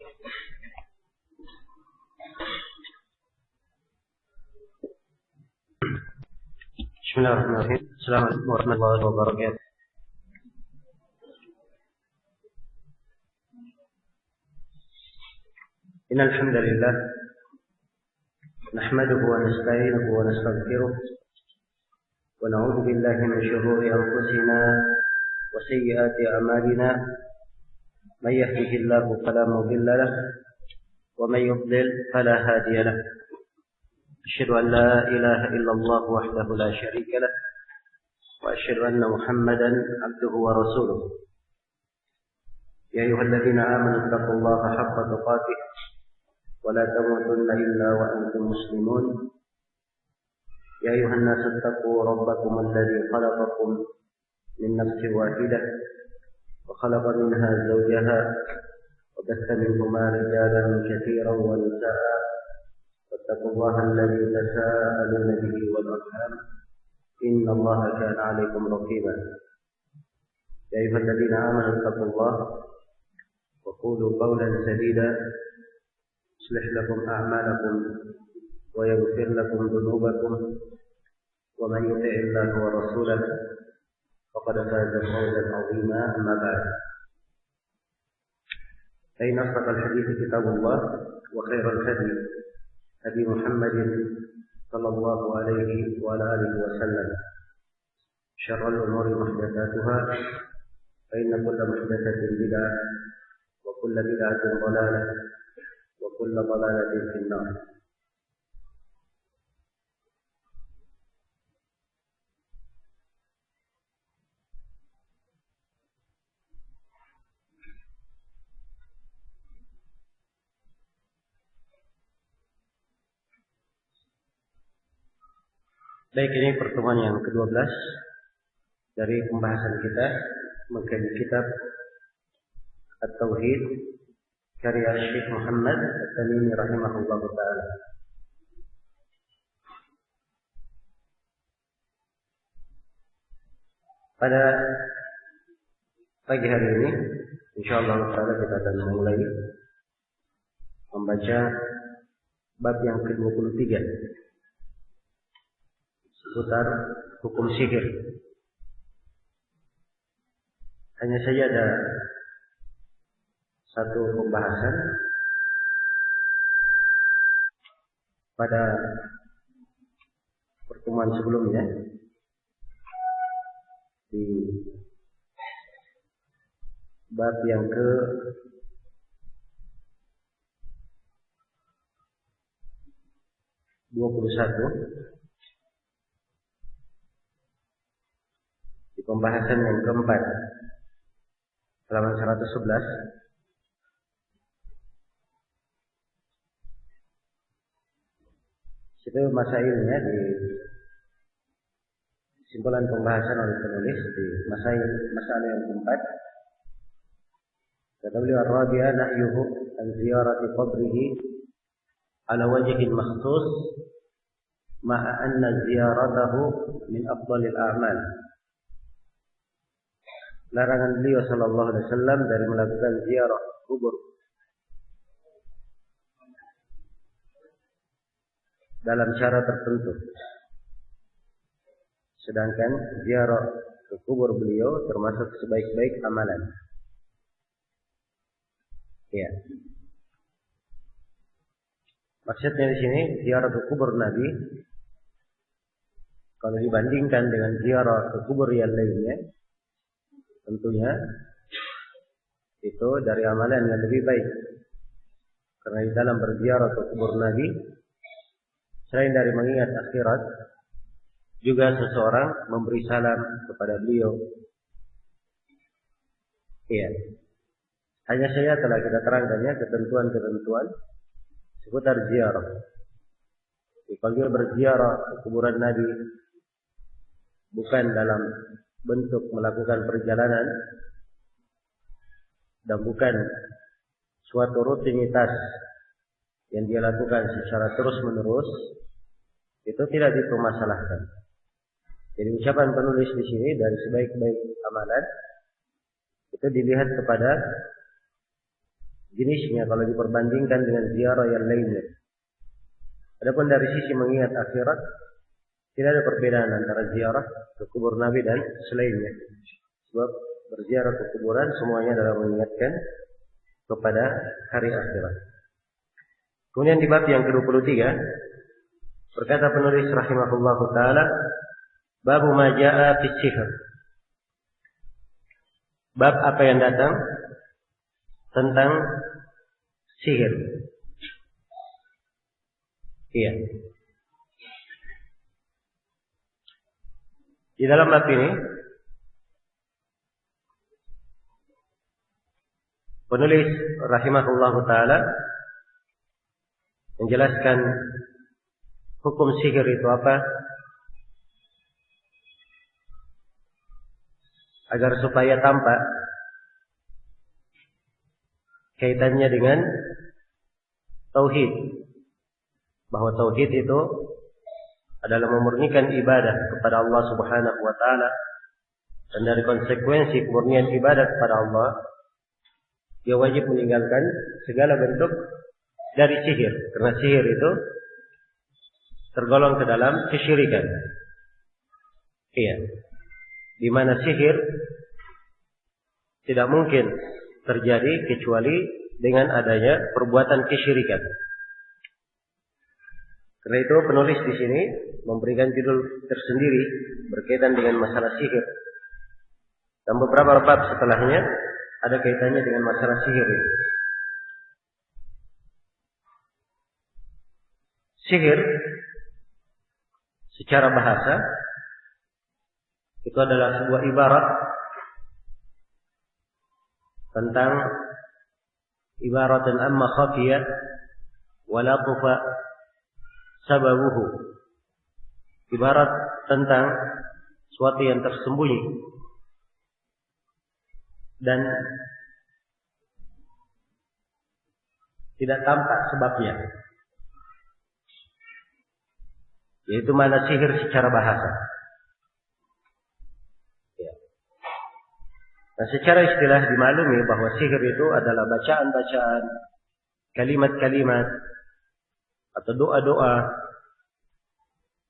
Bismillahirrahmanirrahim. Assalamualaikum warahmatullahi wabarakatuh. Innal hamdalillah nahmaduhu wa nasta'inuhu wa nastaghfiruh wa na'udzu billahi min shururi anfusina wa sayyiati a'malina. May yahdihillahu fala mudilla lahu wa may yudlil fala hadiya lahu. أشهد أن لا إله إلا الله وحده لا شريك له وأشهد أن محمدا عبده ورسوله. يا أيها الذين آمنوا اتقوا الله حق تقاته ولا تموتن إلا وأنتم مسلمون. يا أيها الناس اتقوا ربكم الذي خلقكم من نفس واحدة وخلق منها زوجها وبث منهما رجالا كثيرا ونساء واتقوا الله الذي تساءلون به والأرحام إن الله كان عليكم رقيبا. يا أيها الذين آمنوا اتقوا الله وقولوا قولا سديدا يصلح لكم أعمالكم ويغفر لكم ذنوبكم ومن يطع الله ورسوله فقد فاز فوزا عظيما. أما بعد فإن أصدق الحديث كتاب الله وخير الهدي هدي محمد صلى الله عليه وعلى آله وسلم. شر الأمور محدثاتها فإن كل محدثة بدعة وكل بدعة ضلالة وكل ضلالة في النار. Baik, ini pertemuan yang ke-12 dari pembahasan kita mengenai kitab At-Tauhid karya Syekh Muhammad At-Tamimi rahimahullah ta'ala. Pada pagi hari ini insyaallah ta'ala kita akan mulai membaca bab yang ke-23 seputar hukum sihir. Hanya saja ada satu pembahasan pada pertemuan sebelumnya di bab yang ke 21. Pembahasan yang keempat halaman 111 itu masailnya di simpulan pembahasan oleh penulis di masalah yang keempat. Kata beliau ar-rabi'ah nahyuhu an ziyarati qabrihi ala wajhin makhsus ma'a anna ziyaratahu min afdalil a'mal. Larangan beliau sallallahu alaihi wasallam dari melakukan ziarah kubur dalam cara tertentu. Sedangkan ziarah ke kubur beliau termasuk sebaik-baik amalan. Ya. Maksudnya di sini ziarah ke kubur Nabi kalau dibandingkan dengan ziarah ke kubur yang lainnya, tentunya itu dari amalan yang lebih baik. Karena di dalam berziarah ke kubur Nabi, selain dari mengingat akhirat, juga seseorang memberi salam kepada beliau. Iya. Hanya saja telah kita terangkannya ketentuan-ketentuan seputar ziarah. Jadi, kalau dia berziarah ke kuburan Nabi bukan dalam bentuk melakukan perjalanan dan bukan suatu rutinitas yang dia lakukan secara terus-menerus, itu tidak dipermasalahkan. Jadi ucapan penulis di sini dari sebaik-baik amalan itu dilihat kepada jenisnya kalau diperbandingkan dengan ziarah yang lainnya. Adapun dari sisi mengingat akhirat, tidak ada perbedaan antara ziarah ke kubur Nabi dan selainnya. Sebab berziarah ke kuburan semuanya adalah mengingatkan kepada hari akhirat. Kemudian di bab yang ke-23 berkata penulis rahimahullahu taala, bab ma jaa fi sihr. Bab apa yang datang tentang sihir. Iya. Di dalam bab ini penulis rahimahullahu taala menjelaskan hukum sihir itu apa, agar supaya tampak kaitannya dengan tauhid, bahwa tauhid itu adalah memurnikan ibadah kepada Allah Subhanahu wa taala, dan dari konsekuensi kemurnian ibadah kepada Allah, dia wajib meninggalkan segala bentuk dari sihir, karena sihir itu tergolong ke dalam kesyirikan. Iya. Di mana sihir tidak mungkin terjadi kecuali dengan adanya perbuatan kesyirikan. Karena itu penulis di sini memberikan judul tersendiri berkaitan dengan masalah sihir. Dan beberapa bab setelahnya ada kaitannya dengan masalah sihir ini. Sihir secara bahasa itu adalah sebuah ibarat tentang ibaratan amma khafiya wa latufa sababuhu, ibarat tentang sesuatu yang tersembunyi dan tidak tampak sebabnya, yaitu mana sihir secara bahasa. Nah, secara istilah dimaklumi bahwa sihir itu adalah bacaan-bacaan, kalimat-kalimat atau doa-doa.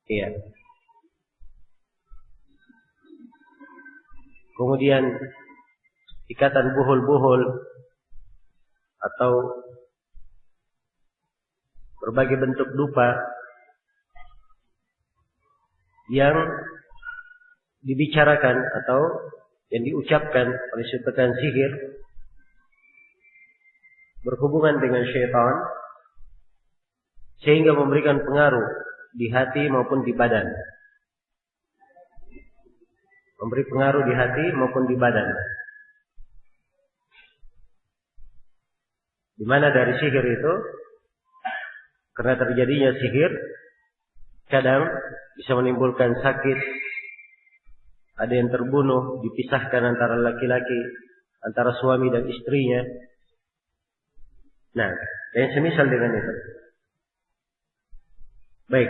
Iya. Kemudian ikatan buhul-buhul atau berbagai bentuk dupa yang dibicarakan atau yang diucapkan oleh sebutan sihir berhubungan dengan syaitan sehingga memberikan pengaruh di hati maupun di badan. Memberi pengaruh di hati maupun di badan. Di mana dari sihir itu, karena terjadinya sihir, kadang bisa menimbulkan sakit. Ada yang terbunuh, dipisahkan antara laki-laki, antara suami dan istrinya. Nah, yang semisal dengan itu. Baik.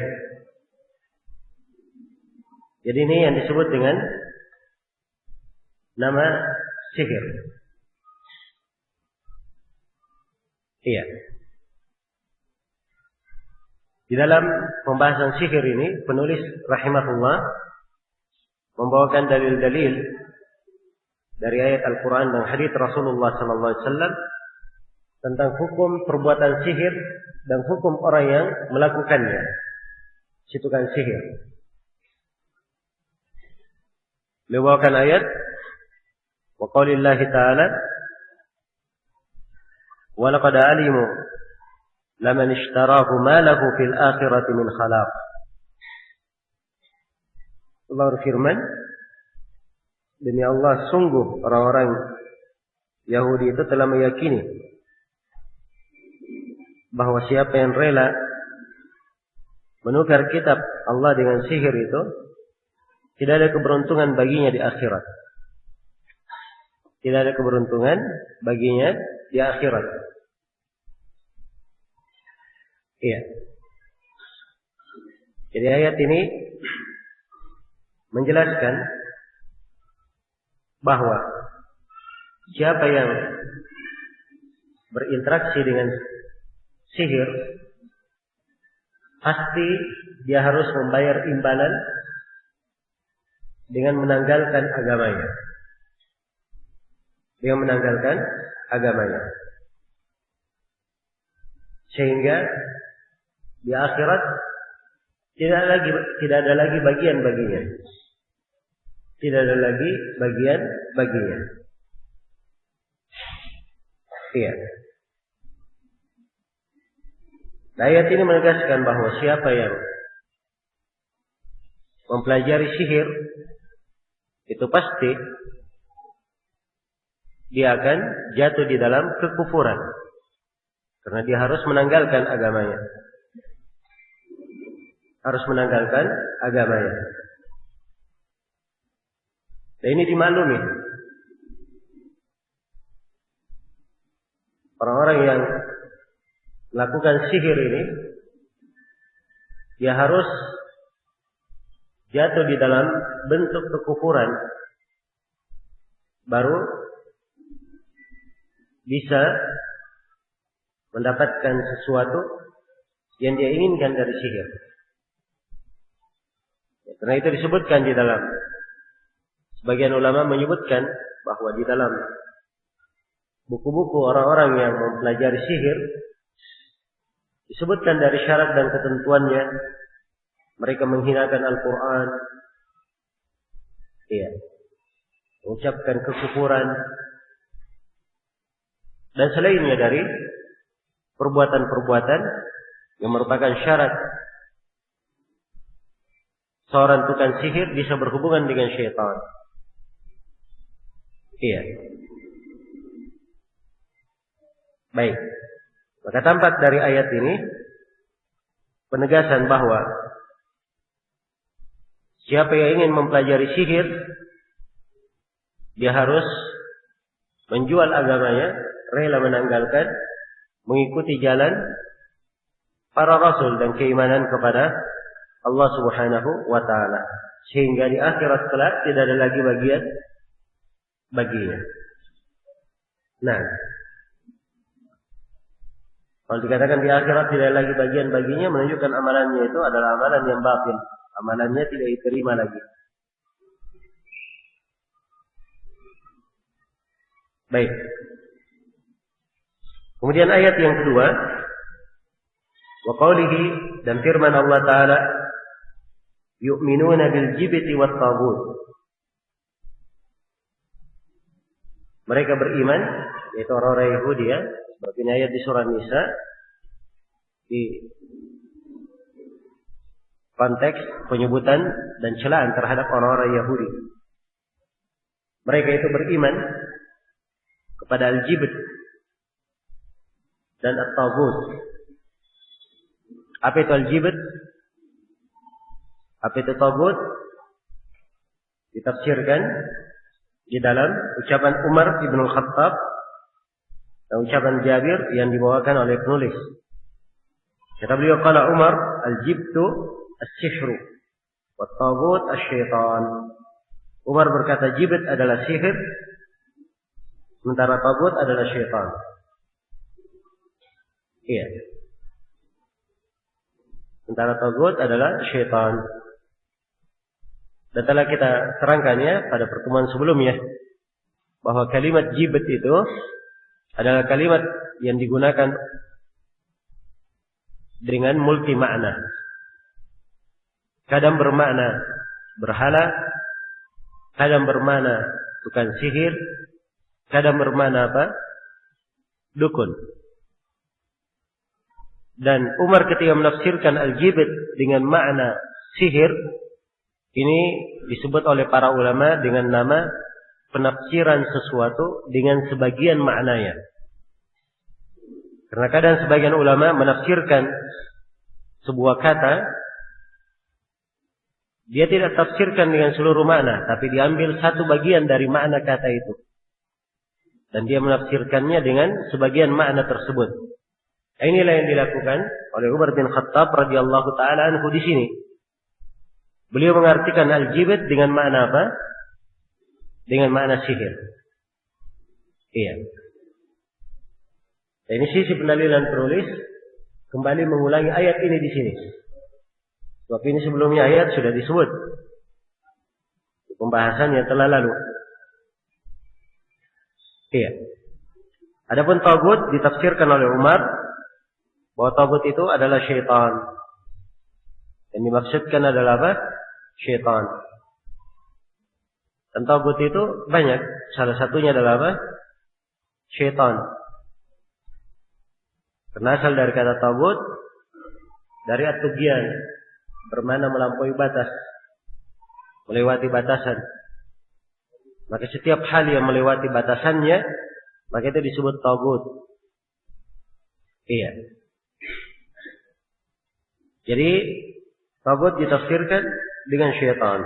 Jadi ini yang disebut dengan nama sihir. Iya. Di dalam pembahasan sihir ini, penulis rahimahullah membawakan dalil-dalil dari ayat Al-Quran dan hadits Rasulullah SAW tentang hukum perbuatan sihir dan hukum orang yang melakukannya. Situ kan sihir. Beliau bawakan ayat wa qaulillahi ta'ala wa laqad alimu laman ishtarahu ma lahu fil akhirati min khalaq. Allah berfirman, demi Allah, sungguh orang-orang Yahudi itu telah meyakini bahwa siapa yang rela menukar kitab Allah dengan sihir itu, tidak ada keberuntungan baginya di akhirat. Tidak ada keberuntungan baginya di akhirat. Iya. Jadi ayat ini menjelaskan bahwa siapa yang berinteraksi dengan sihir, pasti dia harus membayar imbalan dengan menanggalkan agamanya. Dengan menanggalkan agamanya. Sehingga di akhirat tidak ada lagi bagian baginya. Tidak ada lagi bagian baginya. Iya. Ayat ini menegaskan bahwa siapa yang mempelajari sihir itu pasti dia akan jatuh di dalam kekufuran. Karena dia harus menanggalkan agamanya. Harus menanggalkan agamanya. Dan ini dimaklumi. Orang-orang yang melakukan sihir ini, dia harus jatuh di dalam bentuk kekufuran, baru bisa mendapatkan sesuatu yang dia inginkan dari sihir. Karena itu disebutkan di dalam, sebagian ulama menyebutkan bahwa di dalam buku-buku orang-orang yang mempelajari sihir disebutkan dari syarat dan ketentuannya mereka menghinakan Al-Quran, iya, mengucapkan kekufuran dan selainnya dari perbuatan-perbuatan yang merupakan syarat seorang tukang sihir bisa berhubungan dengan syaitan. Iya. Baik. Maka tampak dari ayat ini penegasan bahwa siapa yang ingin mempelajari sihir, dia harus menjual agamanya, rela menanggalkan, mengikuti jalan para rasul dan keimanan kepada Allah Subhanahu wa taala, sehingga di akhirat kelak tidak ada lagi bagian baginya. Nah, kalau dikatakan di akhirat tidak ada lagi bagian baginya, menunjukkan amalannya itu adalah amalan yang batil, amalannya tidak diterima lagi. Baik. Kemudian ayat yang kedua, wa qawlihi, dan firman Allah Ta'ala, yu'minuna bil jibti wat taghut. Mereka beriman, yaitu orang-orang Yahudi ya, seperti ayat di surah Nisa, di konteks penyebutan dan celaan terhadap orang-orang Yahudi. Mereka itu beriman kepada al-jibt dan at-taghut. Apa itu al-jibt? Apa itu taghut? Ditafsirkan di dalam ucapan Umar ibn al-Khattab dan ucapan Jabir yang dibawakan oleh penulis. Kata beliau, qala Umar, al-jibtu as-sihru wa taghut asy-syaitan. Umar berkata jibt adalah sihir, sementara taghut adalah syaitan. Iya. Sementara taghut adalah syaitan. Dan telah kita terangkannya pada pertemuan sebelumnya bahwa kalimat jibt itu adalah kalimat yang digunakan dengan multi makna. Kadang bermakna berhala, kadang bermakna tukang sihir, kadang bermakna apa? Dukun. Dan Umar ketika menafsirkan al-jibt dengan makna sihir, ini disebut oleh para ulama dengan nama penafsiran sesuatu dengan sebagian maknanya. Karena kadang sebagian ulama menafsirkan sebuah kata, dia tidak tafsirkan dengan seluruh makna, tapi diambil satu bagian dari makna kata itu. Dan dia menafsirkannya dengan sebagian makna tersebut. Inilah yang dilakukan oleh Umar bin Khattab radhiyallahu taala anhu di sini. Beliau mengartikan al-jibt dengan makna apa? Dengan makna sihir. Iya. Dan ini sisi pendalilan penulis kembali mengulangi ayat ini di sini. Sebab ini sebelumnya ayat sudah disebut. Pembahasan yang telah lalu. Iya. Adapun tagut ditafsirkan oleh Umar bahwa tagut itu adalah syaitan. Yang dimaksudkan adalah apa? Syaitan. Dan tagut itu banyak. Salah satunya adalah apa? Syaitan. Berasal dari kata tagut dari at-tughyan, bermakna melampaui batas, melewati batasan. Maka setiap hal yang melewati batasannya, maka itu disebut tagut. Iya. Jadi tagut ditafsirkan dengan syaitan.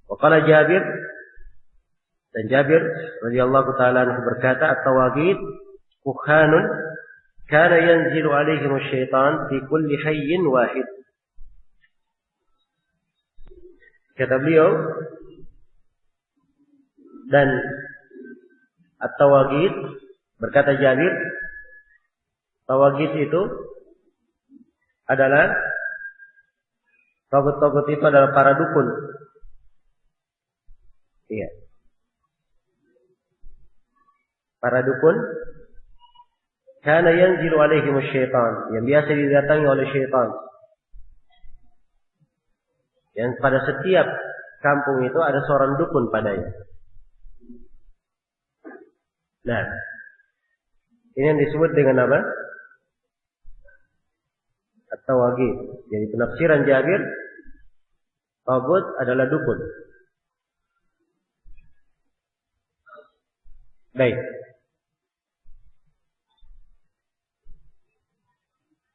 Waqala Jabir, dan Jabir radhiyallahu taala anhu berkata, at-tawaghit kukhanun kana yanzilu alaihim asy-syaitan fi kulli hayyin wahid. Kata beliau, dan at-tawaghit, berkata Jabir, tawaghit itu adalah tagut-tagut itu adalah para dukun. Iya. Para dukun kana yanzilu alaihim asy-syaitan, yang biasa didatangi oleh syaitan. Yang pada setiap kampung itu ada seorang dukun padanya. Nah, ini yang disebut dengan apa? At-tawaghit. Jadi penafsiran Jabir, tagut adalah dukun. Baik.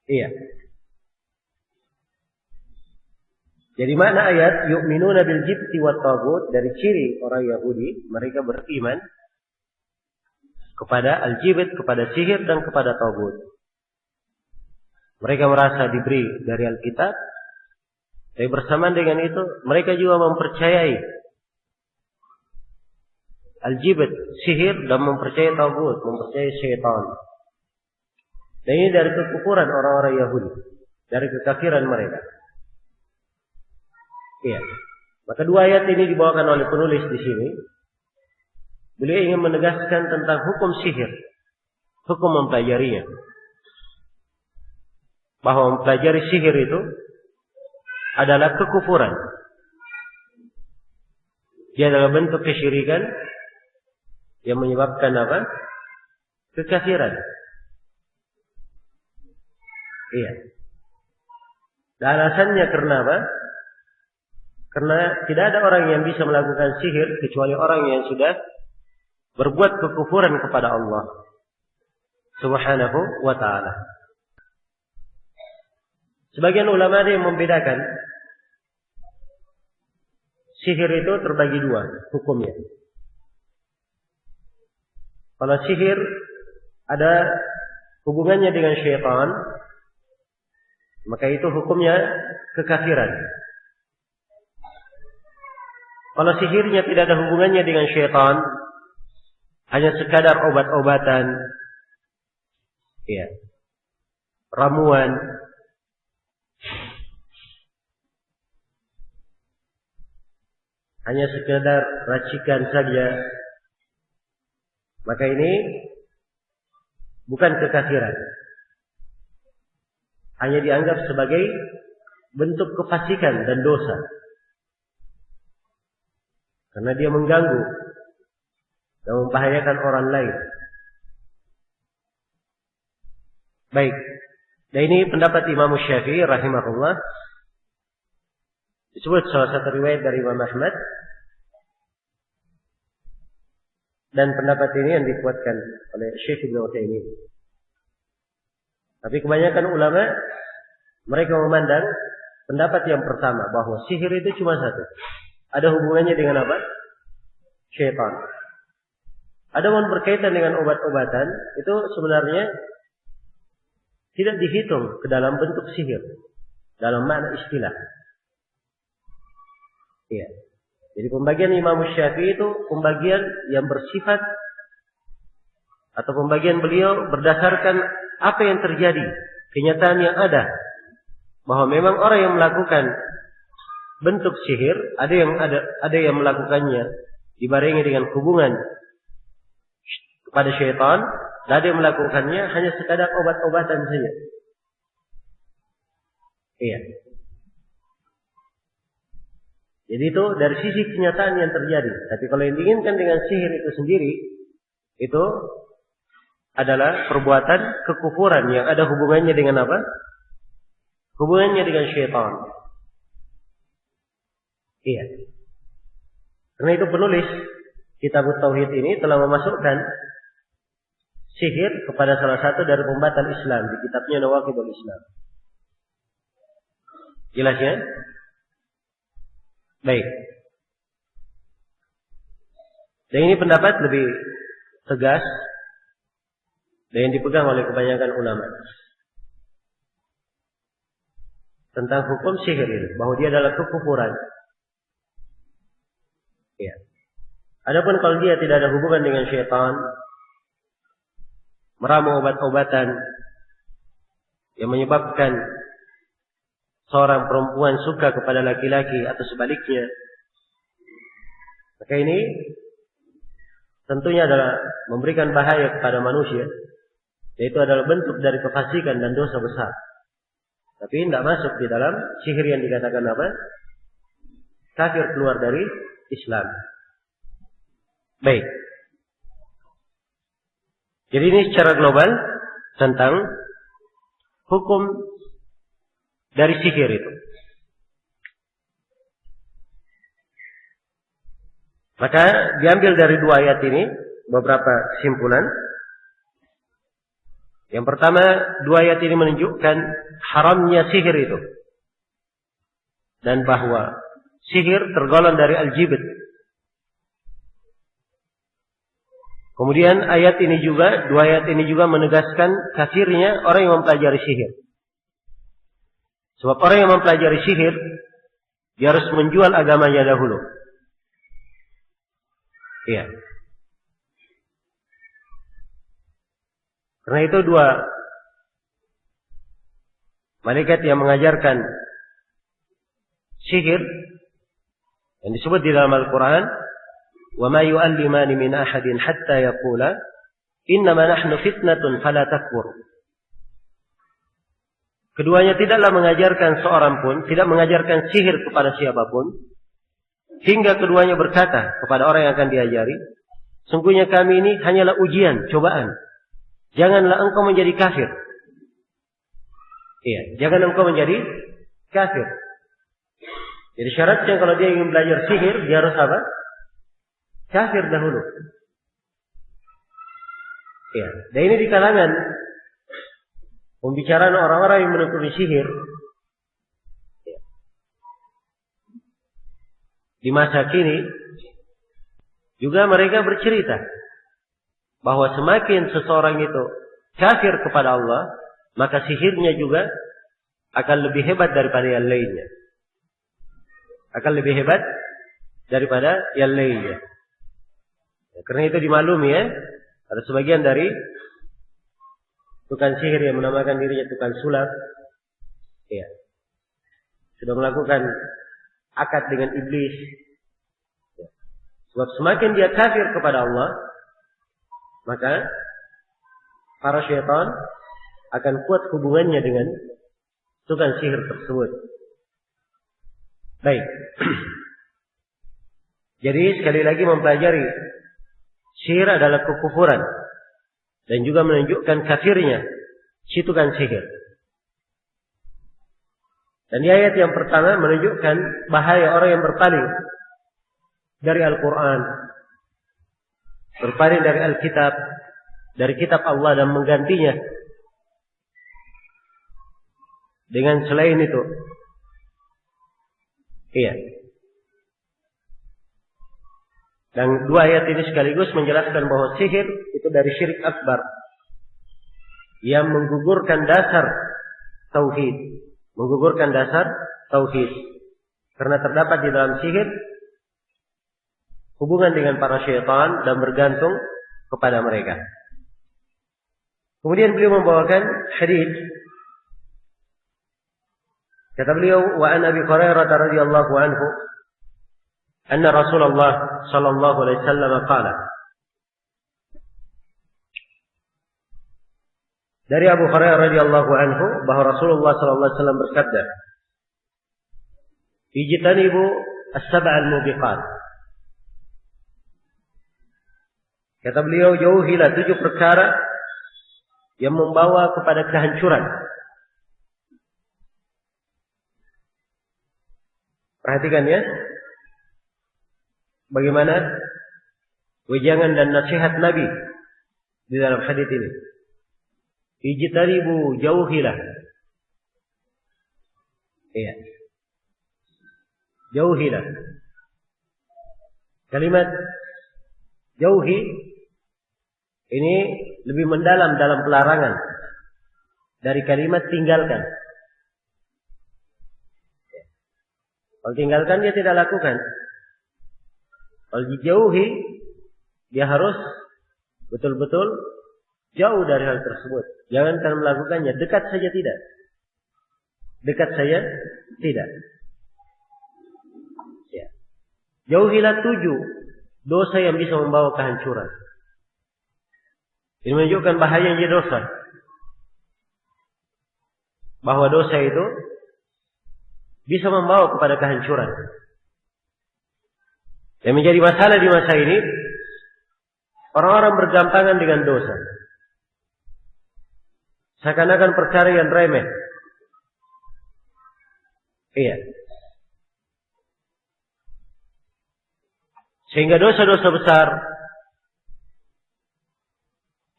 Iya. Jadi makna ayat yu'minuna bil jibti wat tagut, dari ciri orang Yahudi, mereka beriman kepada al-jibt, kepada sihir dan kepada tagut. Mereka merasa diberi dari Alkitab, tapi bersamaan dengan itu mereka juga mempercayai al-jibt, sihir, dan mempercayai tagut, mempercayai syaitan. Dan ini dari kekufuran orang-orang Yahudi, dari kekafiran mereka. Iya. Maka dua ayat ini dibawakan oleh penulis di sini. Beliau ingin menegaskan tentang hukum sihir, hukum mempelajarinya. Bahwa mempelajari sihir itu adalah kekufuran. Dia adalah bentuk kesyirikan yang menyebabkan apa? Kekafiran. Iya. Dan alasannya karena apa? Karena tidak ada orang yang bisa melakukan sihir kecuali orang yang sudah berbuat kekufuran kepada Allah Subhanahu wa ta'ala. Sebagian ulama ada yang membedakan sihir itu terbagi dua hukumnya. Kalau sihir ada hubungannya dengan syaitan, maka itu hukumnya kekafiran. Kalau sihirnya tidak ada hubungannya dengan syaitan, hanya sekadar obat-obatan, ya, ramuan, hanya sekadar racikan saja, maka ini bukan kekafiran. Hanya dianggap sebagai bentuk kefasikan dan dosa. Karena dia mengganggu dan membahayakan orang lain. Baik. Dan ini pendapat Imam Syafi'i rahimahullah. Disebut salah satu riwayat dari Imam Ahmad. Dan pendapat ini yang dikuatkan oleh Syekh Ibnu Utsaimin. Tapi kebanyakan ulama mereka memandang pendapat yang pertama, bahwa sihir itu cuma satu. Ada hubungannya dengan apa? Syaitan. Adapun berkaitan dengan obat-obatan, itu sebenarnya tidak dihitung ke dalam bentuk sihir, dalam makna istilah. Iya. Jadi pembagian Imam Syafi'i itu pembagian yang bersifat atau pembagian beliau berdasarkan apa yang terjadi, kenyataan yang ada, bahwa memang orang yang melakukan bentuk sihir ada yang melakukannya dibarengi dengan hubungan kepada syaitan, dan ada yang melakukannya hanya sekadar obat-obatan saja. Iya. Jadi itu dari sisi kenyataan yang terjadi. Tapi kalau yang diinginkan dengan sihir itu sendiri, itu adalah perbuatan kekufuran yang ada hubungannya dengan apa? Hubungannya dengan syaitan. Iya. Karena itu penulis Kitab Tauhid ini telah memasukkan sihir kepada salah satu dari pembatal Islam di kitabnya Nawaqidul Islam. Jelas ya? Baik. Dan ini pendapat lebih tegas dan yang dipegang oleh kebanyakan ulama tentang hukum sihir ini, bahwa dia adalah kekufuran. Ya. Adapun kalau dia tidak ada hubungan dengan syaitan, meramu obat-obatan yang menyebabkan seorang perempuan suka kepada laki-laki atau sebaliknya, maka ini tentunya adalah memberikan bahaya kepada manusia, yaitu adalah bentuk dari kefasikan dan dosa besar. Tapi tidak masuk di dalam sihir yang dikatakan apa? Kafir, keluar dari Islam. Baik. Jadi ini secara global tentang hukum dari sihir itu. Maka diambil dari dua ayat ini beberapa kesimpulan. Yang pertama, dua ayat ini menunjukkan haramnya sihir itu, dan bahwa sihir tergolong dari al-jibt. Kemudian dua ayat ini juga menegaskan kafirnya orang yang mempelajari sihir. Sebab orang yang mempelajari sihir, dia harus menjual agamanya dahulu. Iya. Karena itu dua malaikat yang mengajarkan sihir yang disebut di dalam Al-Quran, وَمَا يُعَلِّمَانِ مِنْ أَحَدٍ حَتَّى يَقُولَا إِنَّمَا نَحْنُ فِتْنَةٌ فَلَا تَكْفُرْ. Keduanya tidaklah mengajarkan seorang pun, tidak mengajarkan sihir kepada siapapun, hingga keduanya berkata kepada orang yang akan diajari, sungguhnya kami ini hanyalah ujian, cobaan. Janganlah engkau menjadi kafir. Iya, jangan engkau menjadi kafir. Jadi syaratnya kalau dia ingin belajar sihir, dia harus apa? Kafir dahulu. Iya, dan ini di kalangan pembicaraan orang-orang yang menekuni sihir di masa kini, juga mereka bercerita bahwa semakin seseorang itu kafir kepada Allah, maka sihirnya juga akan lebih hebat daripada yang lainnya. Akan lebih hebat daripada yang lainnya. Karena itu dimaklumi ya, ada sebagian dari tukang sihir yang menamakan dirinya tukang sulap, ya, sudah melakukan akad dengan iblis. Ya. Sebab semakin dia kafir kepada Allah, maka para syaitan akan kuat hubungannya dengan tukang sihir tersebut. Baik. Jadi sekali lagi mempelajari sihir adalah kekufuran dan juga menunjukkan kafirnya si tukang sihir. Dan di ayat yang pertama menunjukkan bahaya orang yang berpaling dari Al-Quran, berpaling dari Alkitab, dari kitab Allah dan menggantinya dengan selain itu. Iya. Dan dua ayat ini sekaligus menjelaskan bahwa sihir itu dari syirik akbar yang menggugurkan dasar tauhid, menggugurkan dasar tauhid. Karena terdapat di dalam sihir hubungan dengan para syaitan dan bergantung kepada mereka. Kemudian beliau membawakan hadis. Kata beliau, wa an Abi Hurairah radhiyallahu anhu, anna Rasulullah sallallahu alaihi wasallam qala. Dari Abu Hurairah radhiyallahu anhu bahwa Rasulullah sallallahu alaihi wasallam bersabda, "Ijtanibu as-sab'al mubiqat." Kata beliau, jauhilah 7 perkara yang membawa kepada kehancuran. Perhatikan ya, bagaimana wejangan dan nasihat Nabi di dalam hadis ini. Ijtanibu, jauhilah. Iya. Jauhilah. Kalimat jauhi ini lebih mendalam dalam pelarangan dari kalimat tinggalkan. Kalau tinggalkan dia tidak lakukan. Kalau dijauhi dia harus betul-betul jauh dari hal tersebut. Jangankan melakukannya, dekat saja tidak. Dekat saja tidak. Ya. Jauhilah 7 dosa yang bisa membawa kehancuran. Ini menunjukkan bahayanya dosa. Bahwa dosa itu bisa membawa kepada kehancuran. Yang menjadi masalah di masa ini, orang-orang bergampangan dengan dosa. Seakan-akan perkara yang remeh. Iya. Sehingga dosa-dosa besar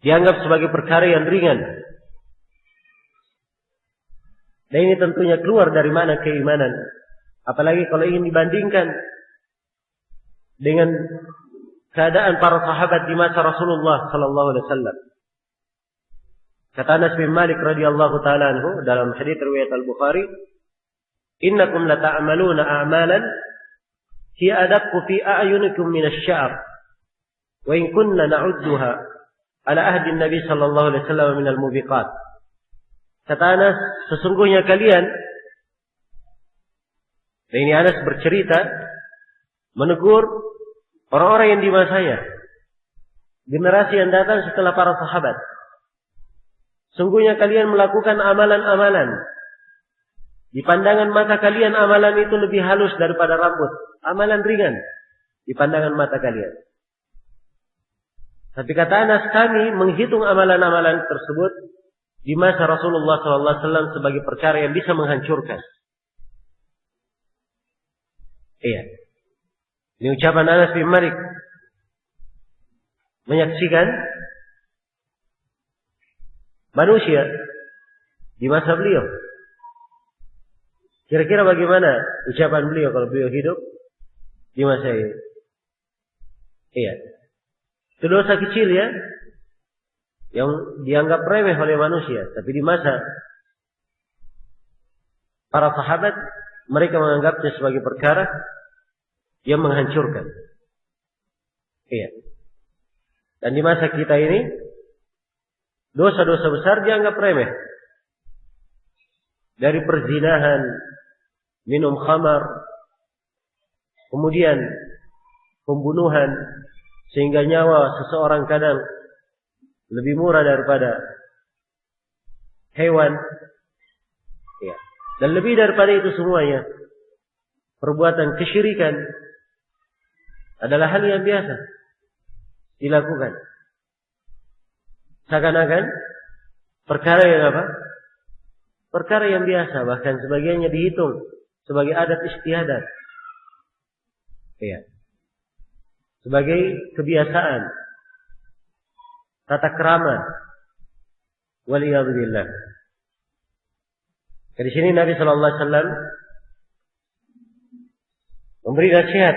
dianggap sebagai perkara yang ringan. Dan ini tentunya keluar dari mana keimanan. Apalagi kalau ingin dibandingkan dengan keadaan para sahabat di masa Rasulullah sallallahu alaihi wasallam. Kata Anas bin Malik radhiyallahu taala anhu dalam hadis riwayat Al-Bukhari, "Innakum lata'maluna a'malan hiya adaqqu fi a'yunikum min asy-sya'r, wa in kunna na'udduha ala ahdi Nabi sallallahu alaihi wasallam min al-mubiqat." Kata Anas, sesungguhnya kalian, dan ini Anas bercerita menegur orang-orang yang di masanya, generasi yang datang setelah para sahabat. Sungguhnya kalian melakukan amalan-amalan. Di pandangan mata kalian amalan itu lebih halus daripada rambut. Amalan ringan di pandangan mata kalian. Tapi kata Anas, kami menghitung amalan-amalan tersebut di masa Rasulullah SAW sebagai perkara yang bisa menghancurkan. Iya. Ini ucapan Anas bin Malik. Menyaksikan manusia di masa beliau. Kira-kira bagaimana ucapan beliau kalau beliau hidup di masa ini? Iya. Itu dosa kecil ya, yang dianggap remeh oleh manusia. Tapi di masa para sahabat, mereka menganggapnya sebagai perkara yang menghancurkan. Iya. Dan di masa kita ini, dosa-dosa besar dianggap remeh. Dari perzinahan, minum khamar, kemudian pembunuhan, sehingga nyawa seseorang kadang lebih murah daripada hewan. Ya. Dan lebih daripada itu semuanya, perbuatan kesyirikan adalah hal yang biasa dilakukan. Seakan-akan perkara yang apa? Perkara yang biasa, bahkan sebagiannya dihitung sebagai adat istiadat. Ya. Sebagai kebiasaan, tata krama. Waliyadzubillah. Dari sini Nabi sallallahu alaihi wasallam memberi nasihat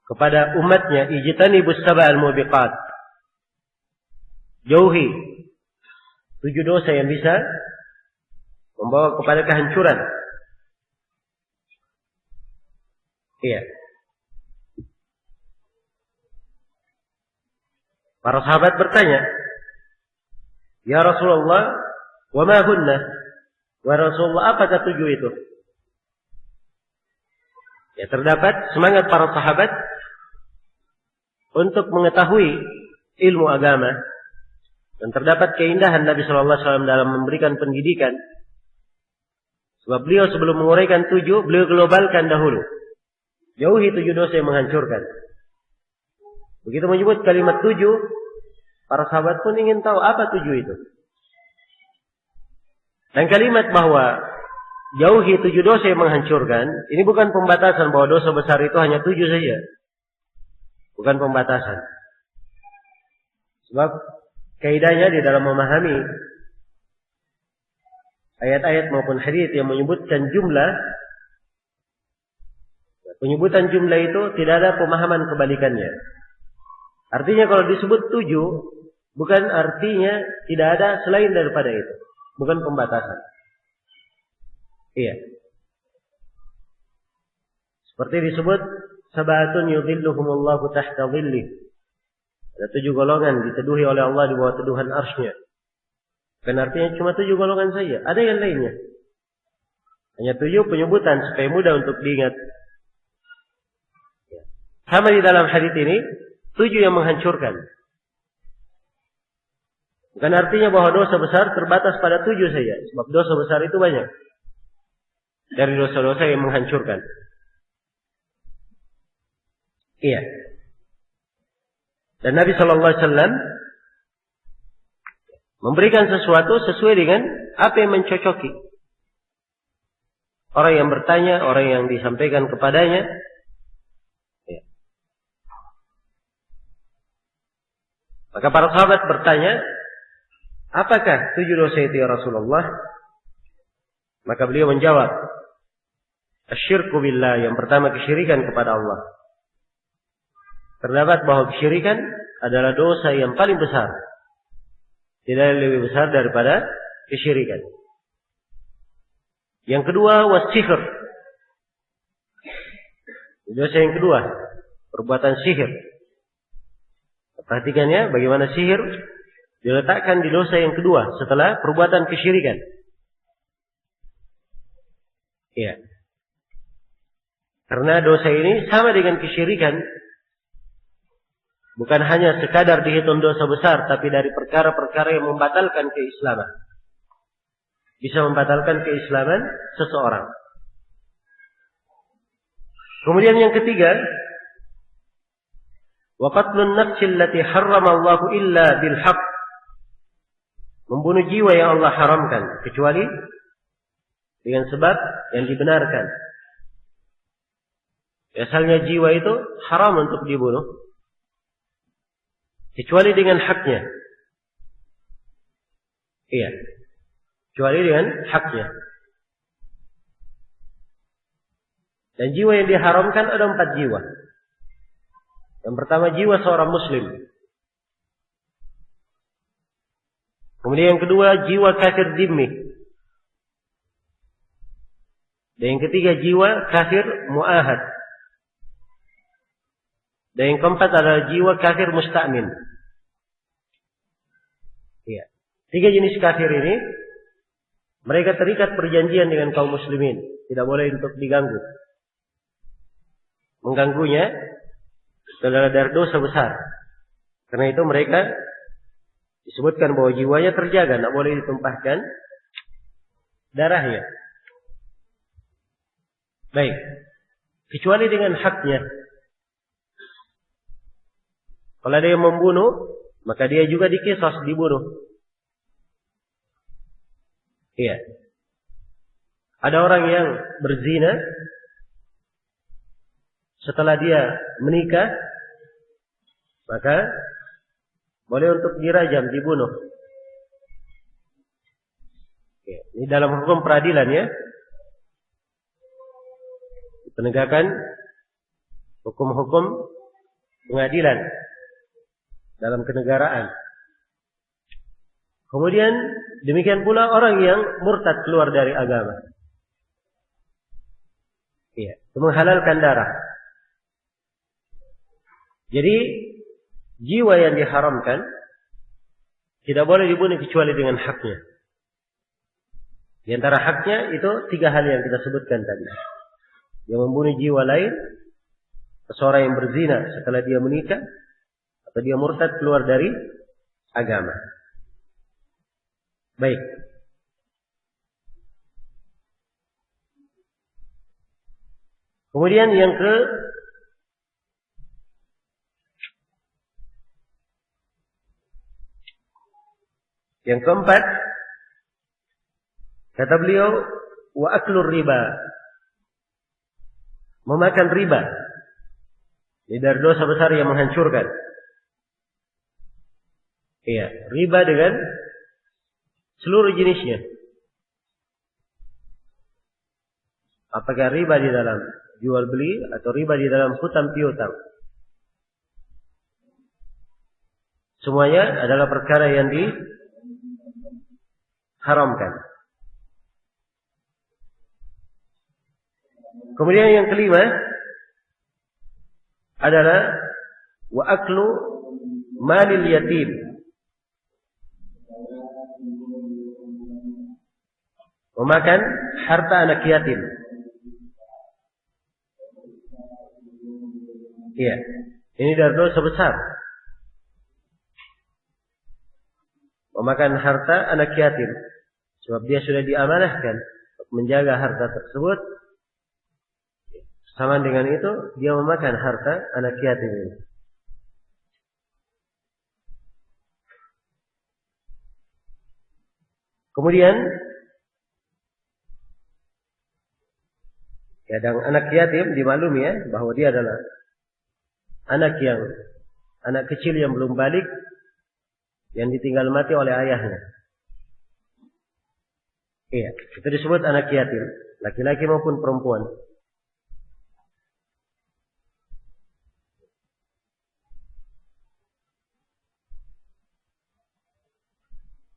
kepada umatnya, ijtanibus sab'al mubiqat. Jauhi 7 dosa yang bisa membawa kepada kehancuran. Iya. Para sahabat bertanya, "Ya Rasulullah, wa ma hunna?" Wa Rasulullah, apakah 7 itu? Ya, terdapat semangat para sahabat untuk mengetahui ilmu agama, dan terdapat keindahan Nabi sallallahu alaihi wasallam dalam memberikan pendidikan. Sebab beliau sebelum menguraikan 7, beliau globalkan dahulu. Jauhi 7 dosa yang menghancurkan. Begitu menyebut kalimat 7, para sahabat pun ingin tahu apa 7 itu. Dan kalimat bahwa jauhi 7 dosa yang menghancurkan, ini bukan pembatasan bahwa dosa besar itu hanya 7 saja. Bukan pembatasan. Sebab kaidahnya di dalam memahami ayat-ayat maupun hadis yang menyebutkan jumlah, penyebutan jumlah itu tidak ada pemahaman kebalikannya. Artinya kalau disebut 7, bukan artinya tidak ada selain daripada itu. Bukan pembatasan. Iya. Seperti disebut, sabatun yudhilluhumullahu tahta dhillih. Ada 7 golongan diteduhi oleh Allah di bawah teduhan arsy-Nya. Bukan artinya cuma 7 golongan saja. Ada yang lainnya. Hanya 7 penyebutan supaya mudah untuk diingat. Sama di dalam hadis ini, 7 yang menghancurkan. Bukan artinya bahwa dosa besar terbatas pada 7 saja. Sebab dosa besar itu banyak. Dari dosa-dosa yang menghancurkan. Iya. Dan Nabi sallallahu alaihi wasallam memberikan sesuatu sesuai dengan apa yang mencocoki orang yang bertanya, orang yang disampaikan kepadanya. Ya. Maka para sahabat bertanya, apakah 7 dosa itu ya Rasulullah? Maka beliau menjawab, asyirku billah, yang pertama kesyirikan kepada Allah. Terdapat bahwa kesyirikan adalah dosa yang paling besar. Tidak lebih besar daripada kesyirikan. Yang kedua, wassihir. Dosa yang kedua, perbuatan sihir. Perhatikannya bagaimana sihir diletakkan di dosa yang kedua setelah perbuatan kesyirikan. Iya. Karena dosa ini sama dengan kesyirikan. Bukan hanya sekadar dihitung dosa besar, tapi dari perkara-perkara yang membatalkan keislaman. Bisa membatalkan keislaman seseorang. Kemudian yang ketiga, wa qatlun nafsi allati harrama Allah illa bil haqq. Membunuh jiwa yang Allah haramkan kecuali dengan sebab yang dibenarkan. Asalnya jiwa itu haram untuk dibunuh kecuali dengan haknya. Iya. Kecuali dengan haknya. Dan jiwa yang diharamkan ada 4 jiwa. Yang pertama jiwa seorang muslim. Kemudian yang kedua jiwa kafir dhimmi. Dan yang ketiga jiwa kafir mu'ahad. Dan yang keempat adalah jiwa kafir musta'min. Iya. 3 jenis kafir ini, mereka terikat perjanjian dengan kaum muslimin. Tidak boleh untuk diganggu. Mengganggunya adalah dari dosa besar. Karena itu mereka disebutkan bahwa jiwanya terjaga. Tidak boleh ditumpahkan darahnya. Baik. Kecuali dengan haknya. Kalau ada yang membunuh, maka dia juga dikisas, dibunuh. Iya. Ada orang yang berzina, setelah dia menikah, maka boleh untuk dirajam, dibunuh. Iya. Ini dalam hukum peradilan ya. Penegakan hukum-hukum pengadilan dalam kenegaraan. Kemudian demikian pula orang yang murtad keluar dari agama. Iya, menghalalkan darah. Jadi jiwa yang diharamkan tidak boleh dibunuh kecuali dengan haknya. Di antara haknya itu 3 hal yang kita sebutkan tadi. Yang membunuh jiwa lain, seseorang yang berzina setelah dia menikah, atau dia murtad keluar dari agama. Baik. Kemudian yang keempat, kata beliau, wa aklur riba. Memakan riba. Ini dari dosa besar yang menghancurkan. Iya, riba dengan seluruh jenisnya. Apakah riba di dalam jual beli atau riba di dalam hutang piutang? Semuanya adalah perkara yang diharamkan. Kemudian yang kelima adalah wa aklu malil yatim. Memakan harta anak yatim. Iya, ini dari dosa besar. Memakan harta anak yatim, sebab dia sudah diamanahkan untuk menjaga harta tersebut. Sama dengan itu, dia memakan harta anak yatim ini. Kemudian, kadang anak yatim dimaklumi ya, bahwa dia adalah anak kecil yang belum balik, yang ditinggal mati oleh ayahnya. Iya, itu disebut anak yatim, laki-laki maupun perempuan.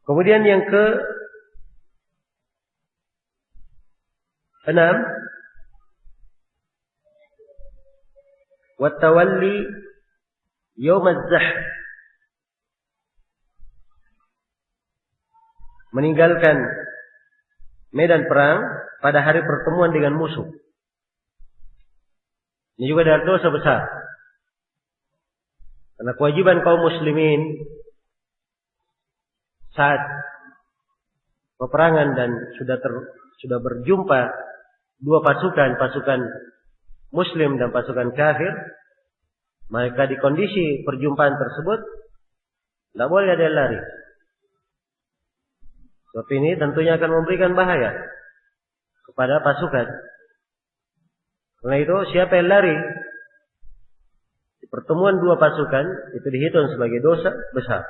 Kemudian yang ke-6, wa tawalli yaum az-zahf. Meninggalkan medan perang pada hari pertemuan dengan musuh. Ini juga adalah dosa besar. Karena kewajiban kaum muslimin saat peperangan dan sudah berjumpa dua pasukan muslim dan pasukan kafir, maka di kondisi perjumpaan tersebut tidak boleh ada yang lari. Sebab ini tentunya akan memberikan bahaya kepada pasukan. Karena itu siapa yang lari di pertemuan dua pasukan itu dihitung sebagai dosa besar.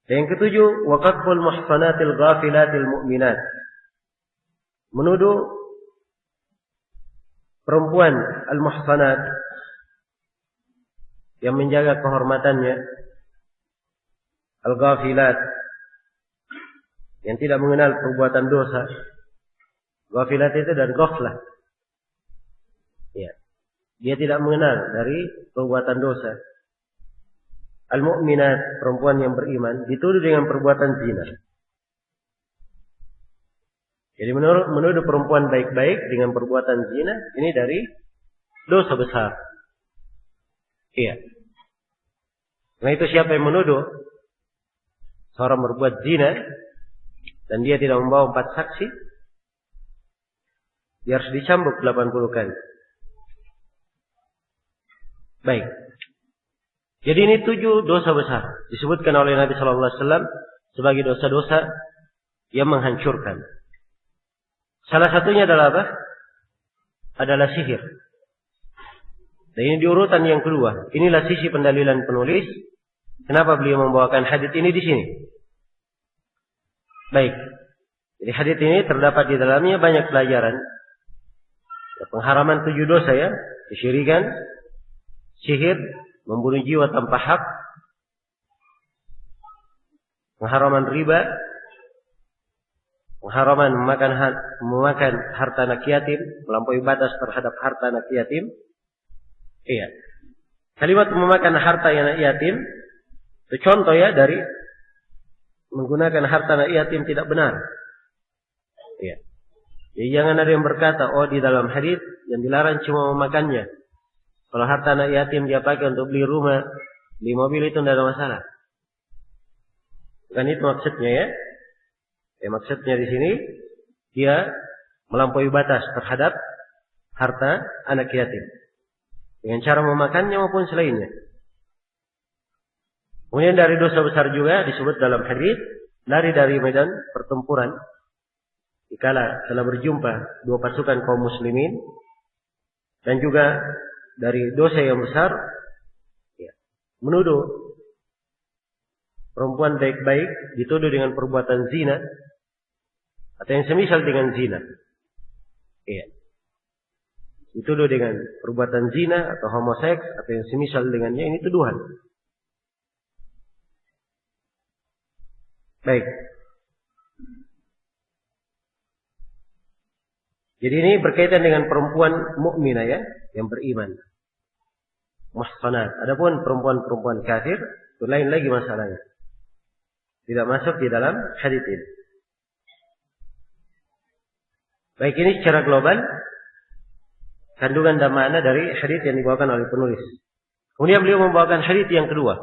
Yang ketujuh, waqaful muhsanatil ghafilatil mu'minat. Menuduh perempuan al-muhsanat yang menjaga kehormatannya, al-ghafilat yang tidak mengenal perbuatan dosa. Ghafilat itu dari ghaflah. Ya. Dia tidak mengenal dari perbuatan dosa. Al-mu'minat, perempuan yang beriman, dituduh dengan perbuatan zina. Jadi menuduh perempuan baik-baik dengan perbuatan zina, ini dari dosa besar. Iya. Nah itu siapa yang menuduh seorang berbuat zina, dan dia tidak membawa 4 saksi, dia harus dicambuk 80 kali. Baik. Jadi ini 7 dosa besar disebutkan oleh Nabi Sallallahu Alaihi Wasallam sebagai dosa-dosa yang menghancurkan. Salah satunya adalah apa? Adalah sihir. Dan ini di urutan yang kedua. Inilah sisi pendalilan penulis. Kenapa beliau membawakan hadits ini di sini? Baik. Jadi hadits ini terdapat di dalamnya banyak pelajaran. Pengharaman 7 dosa ya, kesyirikan, sihir, membunuh jiwa tanpa hak, pengharaman riba, pengharaman memakan harta anak yatim, melampaui batas terhadap harta anak yatim. Iya. Kalimat memakan harta anak yatim itu contoh ya dari menggunakan harta anak yatim tidak benar. Ya. Jadi jangan ada yang berkata, oh di dalam hadis yang dilarang cuma memakannya. Kalau harta anak yatim dia pakai untuk beli rumah, beli mobil itu tidak ada masalah. Bukan itu maksudnya ya. Maksudnya di sini dia melampaui batas terhadap harta anak yatim dengan cara memakannya maupun selainnya. Kemudian dari dosa besar juga disebut dalam hadis lari dari medan pertempuran dikala telah berjumpa dua pasukan kaum muslimin, dan juga dari dosa yang besar ya, menuduh perempuan baik-baik dituduh dengan perbuatan zina atau yang semisal dengan zina. Iya. Dituduh dengan perbuatan zina atau homoseks atau yang semisal dengannya, ini tuduhan. Baik. Jadi ini berkaitan dengan perempuan mukminah ya, yang beriman. Muhsanat. Adapun perempuan-perempuan kafir itu lain lagi masalahnya. Tidak masuk di dalam hadits ini. Baik, ini secara global kandungan dan makna dari hadits yang dibawakan oleh penulis. Kemudian beliau membawakan hadits yang kedua.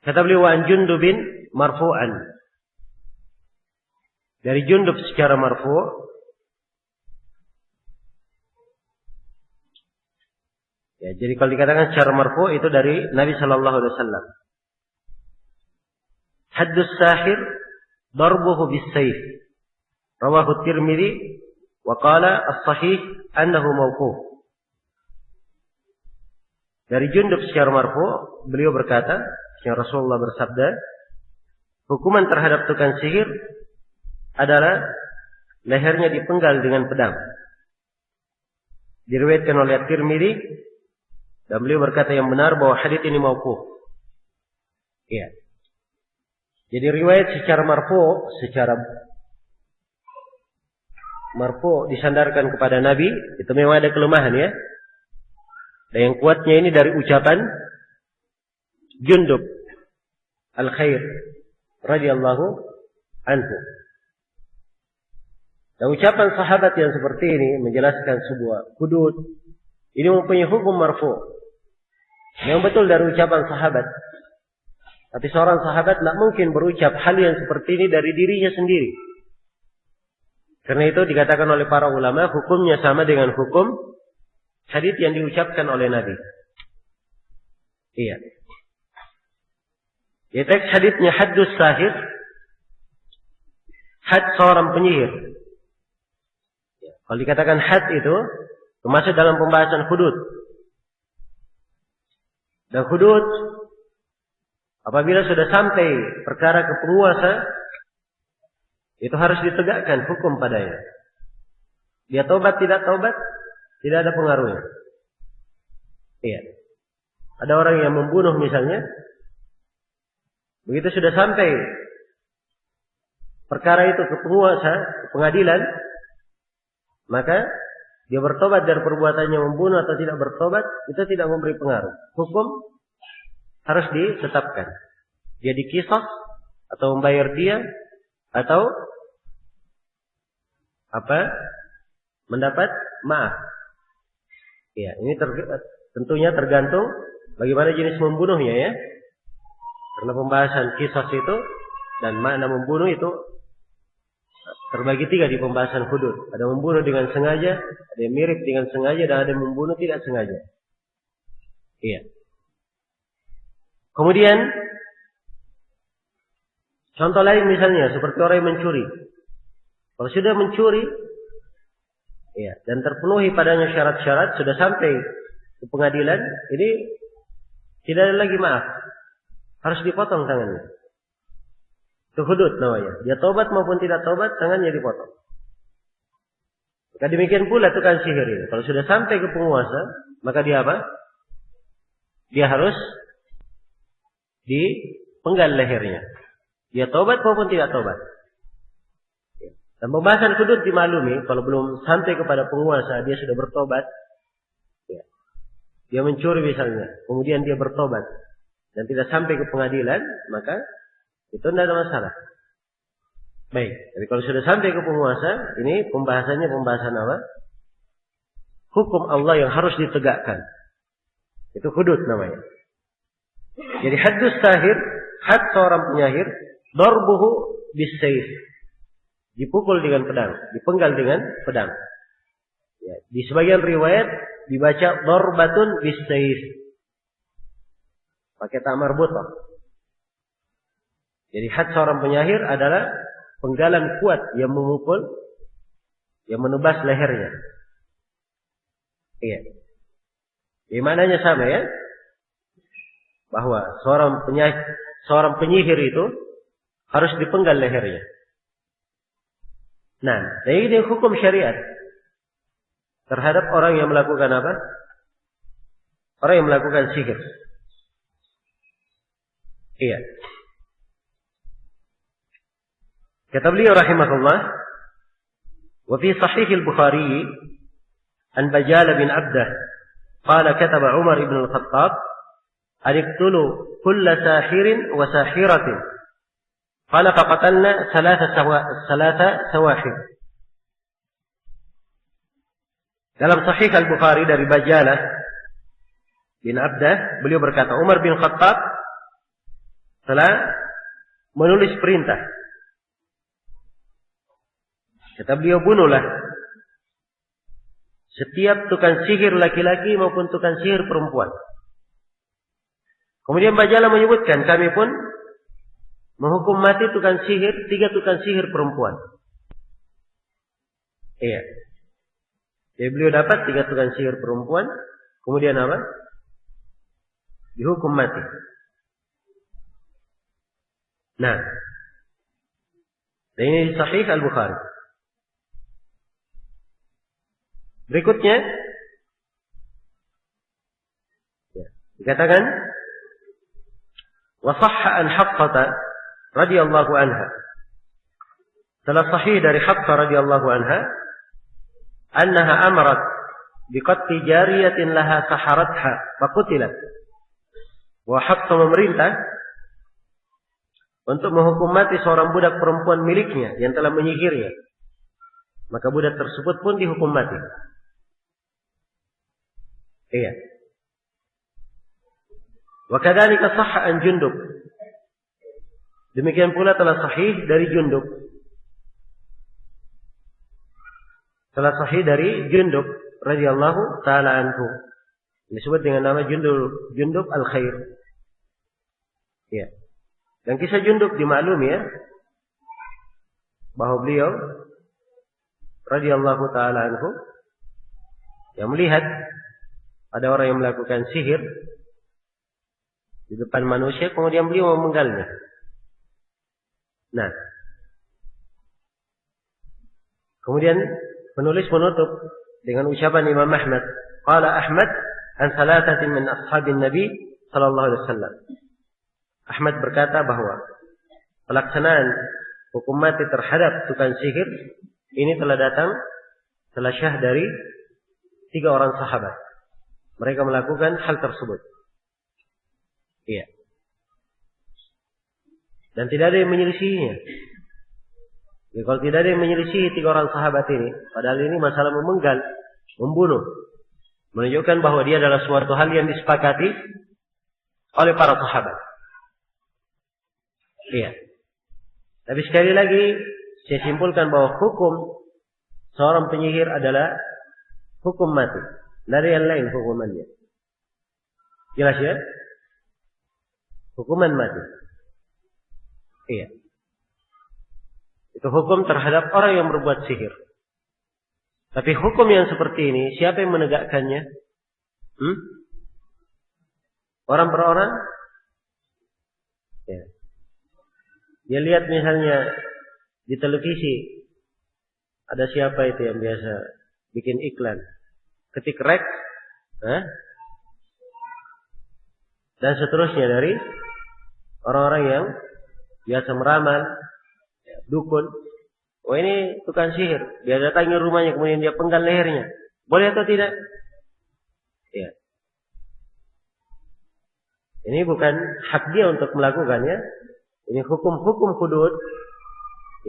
Kata beliau, an Jundubin marfu'an. Dari Jundub secara marfu'. Ya, jadi kalau dikatakan secara marfu' itu dari Nabi sallallahu alaihi wasallam. Haddus sahir darbuhu bis-sayf. Rawahu Tirmidzi wa qala as-sahih annahu mauquf. Dari Jundub secara marfu' beliau berkata, yang Rasulullah bersabda, hukuman terhadap tukang sihir adalah lehernya dipenggal dengan pedang. Diriwayatkan oleh Tirmidzi dan beliau berkata yang benar bahwa hadits ini mauquf. Iya. Jadi riwayat secara marfu disandarkan kepada Nabi itu memang ada kelemahan ya. Dan yang kuatnya ini dari ucapan Jundub al-Khair radhiyallahu anhu. Dan ucapan sahabat yang seperti ini menjelaskan sebuah hudud ini mempunyai hukum marfu. Yang betul dari ucapan sahabat. Tapi seorang sahabat tidak mungkin berucap hal yang seperti ini dari dirinya sendiri. Karena itu dikatakan oleh para ulama hukumnya sama dengan hukum hadits yang diucapkan oleh Nabi. Iya. Ya, teks haditsnya haddus sahir. Had seorang penyihir. Ya, kalau dikatakan had itu termasuk dalam pembahasan hudud. Dan hudud apabila sudah sampai perkara ke penguasa itu harus ditegakkan hukum padanya. Dia tobat tidak tobat tidak ada pengaruhnya. Iya. Ada orang yang membunuh misalnya, begitu sudah sampai perkara itu ke penguasa, ke pengadilan, maka dia bertobat dari perbuatannya membunuh atau tidak bertobat, itu tidak memberi pengaruh. Hukum harus ditetapkan. Dia diqisas atau membayar dia atau mendapat maaf. Ya, ini tentunya tergantung bagaimana jenis membunuhnya ya. Karena pembahasan qisas itu dan makna membunuh itu terbagi tiga di pembahasan hudud. Ada membunuh dengan sengaja, ada yang mirip dengan sengaja, dan ada yang membunuh tidak sengaja. Iya. Kemudian contoh lain misalnya seperti orang yang mencuri. Kalau sudah mencuri, iya, dan terpenuhi padanya syarat-syarat, sudah sampai ke pengadilan, ini tidak ada lagi maaf. Harus dipotong tangannya. Itu hudud namanya. Dia tobat maupun tidak tobat, tangannya dipotong. Maka demikian pula tukang sihir ini. Kalau sudah sampai ke penguasa, maka dia apa? Dia harus dipenggal lehernya. Dia tobat maupun tidak tobat. Dan pembahasan hudud dimaklumi, kalau belum sampai kepada penguasa, dia sudah bertobat. dia mencuri misalnya, kemudian dia bertobat dan tidak sampai ke pengadilan, maka itu tidak ada masalah. Baik, jadi kalau sudah sampai ke penguasa, ini pembahasannya pembahasan apa? Hukum Allah yang harus ditegakkan. Itu hudud namanya. Jadi haddus sahir, had seorang penyahir, darbuhu bisayf. Dipukul dengan pedang, dipenggal dengan pedang. Ya, di sebagian riwayat dibaca darbatun bisayf. Pakai ta marbutah. Jadi had seorang penyahir adalah penggalan kuat yang memukul, yang menebas lehernya. Iya. Jadi maknanya sama ya. Bahwa seorang penyihir itu harus dipenggal lehernya. Nah, ini hukum syariat terhadap orang yang melakukan apa? Orang yang melakukan sihir. Iya. Kata beliau rahimahullah, wa fi sahih al-Bukhari an Bajal bin Abdah qala kataba Umar ibn al-Khattab an iqtulu kull sahirin wa sahiratin qala faqatalna thalatha sawahir. Dalam sahih al-Bukhari dari Bajalah bin Abdah, beliau berkata, Umar bin Khattab telah menulis perintah. Kata beliau, bunuhlah setiap tukang sihir laki-laki maupun tukang sihir perempuan. Kemudian Bajalah menyebutkan, kami pun menghukum mati tukang sihir, 3 tukang sihir perempuan. Iya. Jadi beliau dapat 3 tukang sihir perempuan, kemudian apa? Dihukum mati. Nah, dan ini sahih al-Bukhari. Berikutnya, ya, dikatakan, wa sahha an Hafsah radhiyallahu anha. Telah sahih dari Hafsah radhiyallahu anha, annaha amarat biqatli jariyatin laha saharatha faqutilat. Wa Hafsah memerintah untuk menghukum mati seorang budak perempuan miliknya yang telah menyihirnya. Maka budak tersebut pun dihukum mati. Iya. Wa kadzalika sahha an Jundub. Demikian pula telah sahih dari Jundub. Telah sahih dari Jundub radhiyallahu taala anhu. Disebut dengan nama Jundub al-Khair. Iya. Dan kisah Jundub dimaklumi ya, bahwa beliau radhiyallahu taala anhu yang melihat ada orang yang melakukan sihir di depan manusia, kemudian beliau memenggalnya. Nah, kemudian penulis menutup dengan ucapan Imam Ahmad, qala Ahmad an thalathatin min ashabin Nabi sallallahu alaihi wasallam. Ahmad berkata bahwa pelaksanaan hukum mati terhadap tukang sihir ini telah syah dari 3 orang sahabat. Mereka melakukan hal tersebut. Iya. Dan tidak ada yang menyelisihinya. Ya, kalau tidak ada yang menyelisihi 3 orang sahabat ini, padahal ini masalah memenggal, membunuh, menunjukkan bahwa dia adalah suatu hal yang disepakati oleh para sahabat. Iya. Tapi sekali lagi saya simpulkan bahwa hukum seorang penyihir adalah hukum mati. Tidak ada yang lain hukumannya. Jelas ya? Hukuman mati. Iya. Itu hukum terhadap orang yang berbuat sihir. Tapi hukum yang seperti ini, siapa yang menegakkannya? Orang per orang? Ya. Dia lihat misalnya di televisi, ada siapa itu yang biasa bikin iklan. Ketik rek, dan seterusnya dari orang-orang yang biasa meramal, dukun. Oh ini tukang sihir, dia datangi rumahnya kemudian dia penggal lehernya. Boleh atau tidak? Ya. Ini bukan hak dia untuk melakukannya. Ini hukum-hukum hudud.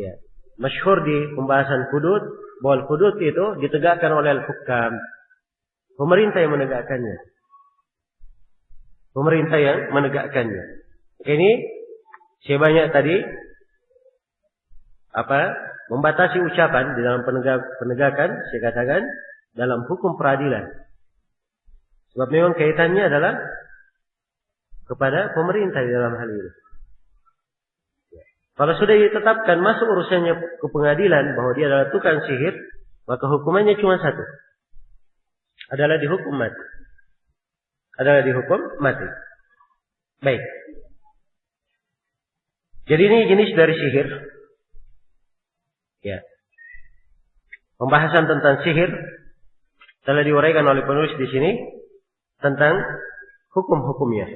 Ya, masyhur di pembahasan hudud, bahwa hudud itu ditegakkan oleh al-hukam. Pemerintah yang menegakkannya. Pemerintah yang menegakkannya. Ini sebanyak tadi membatasi ucapan di dalam penegakan, saya katakan dalam hukum peradilan. Sebab memang kaitannya adalah kepada pemerintah di dalam hal ini. Kalau sudah ditetapkan masuk urusannya ke pengadilan bahwa dia adalah tukang sihir, maka hukumannya cuma satu. Adalah dihukum mati. Baik. Jadi ini jenis dari sihir. Ya. Pembahasan tentang sihir telah diuraikan oleh penulis di sini tentang hukum-hukumnya.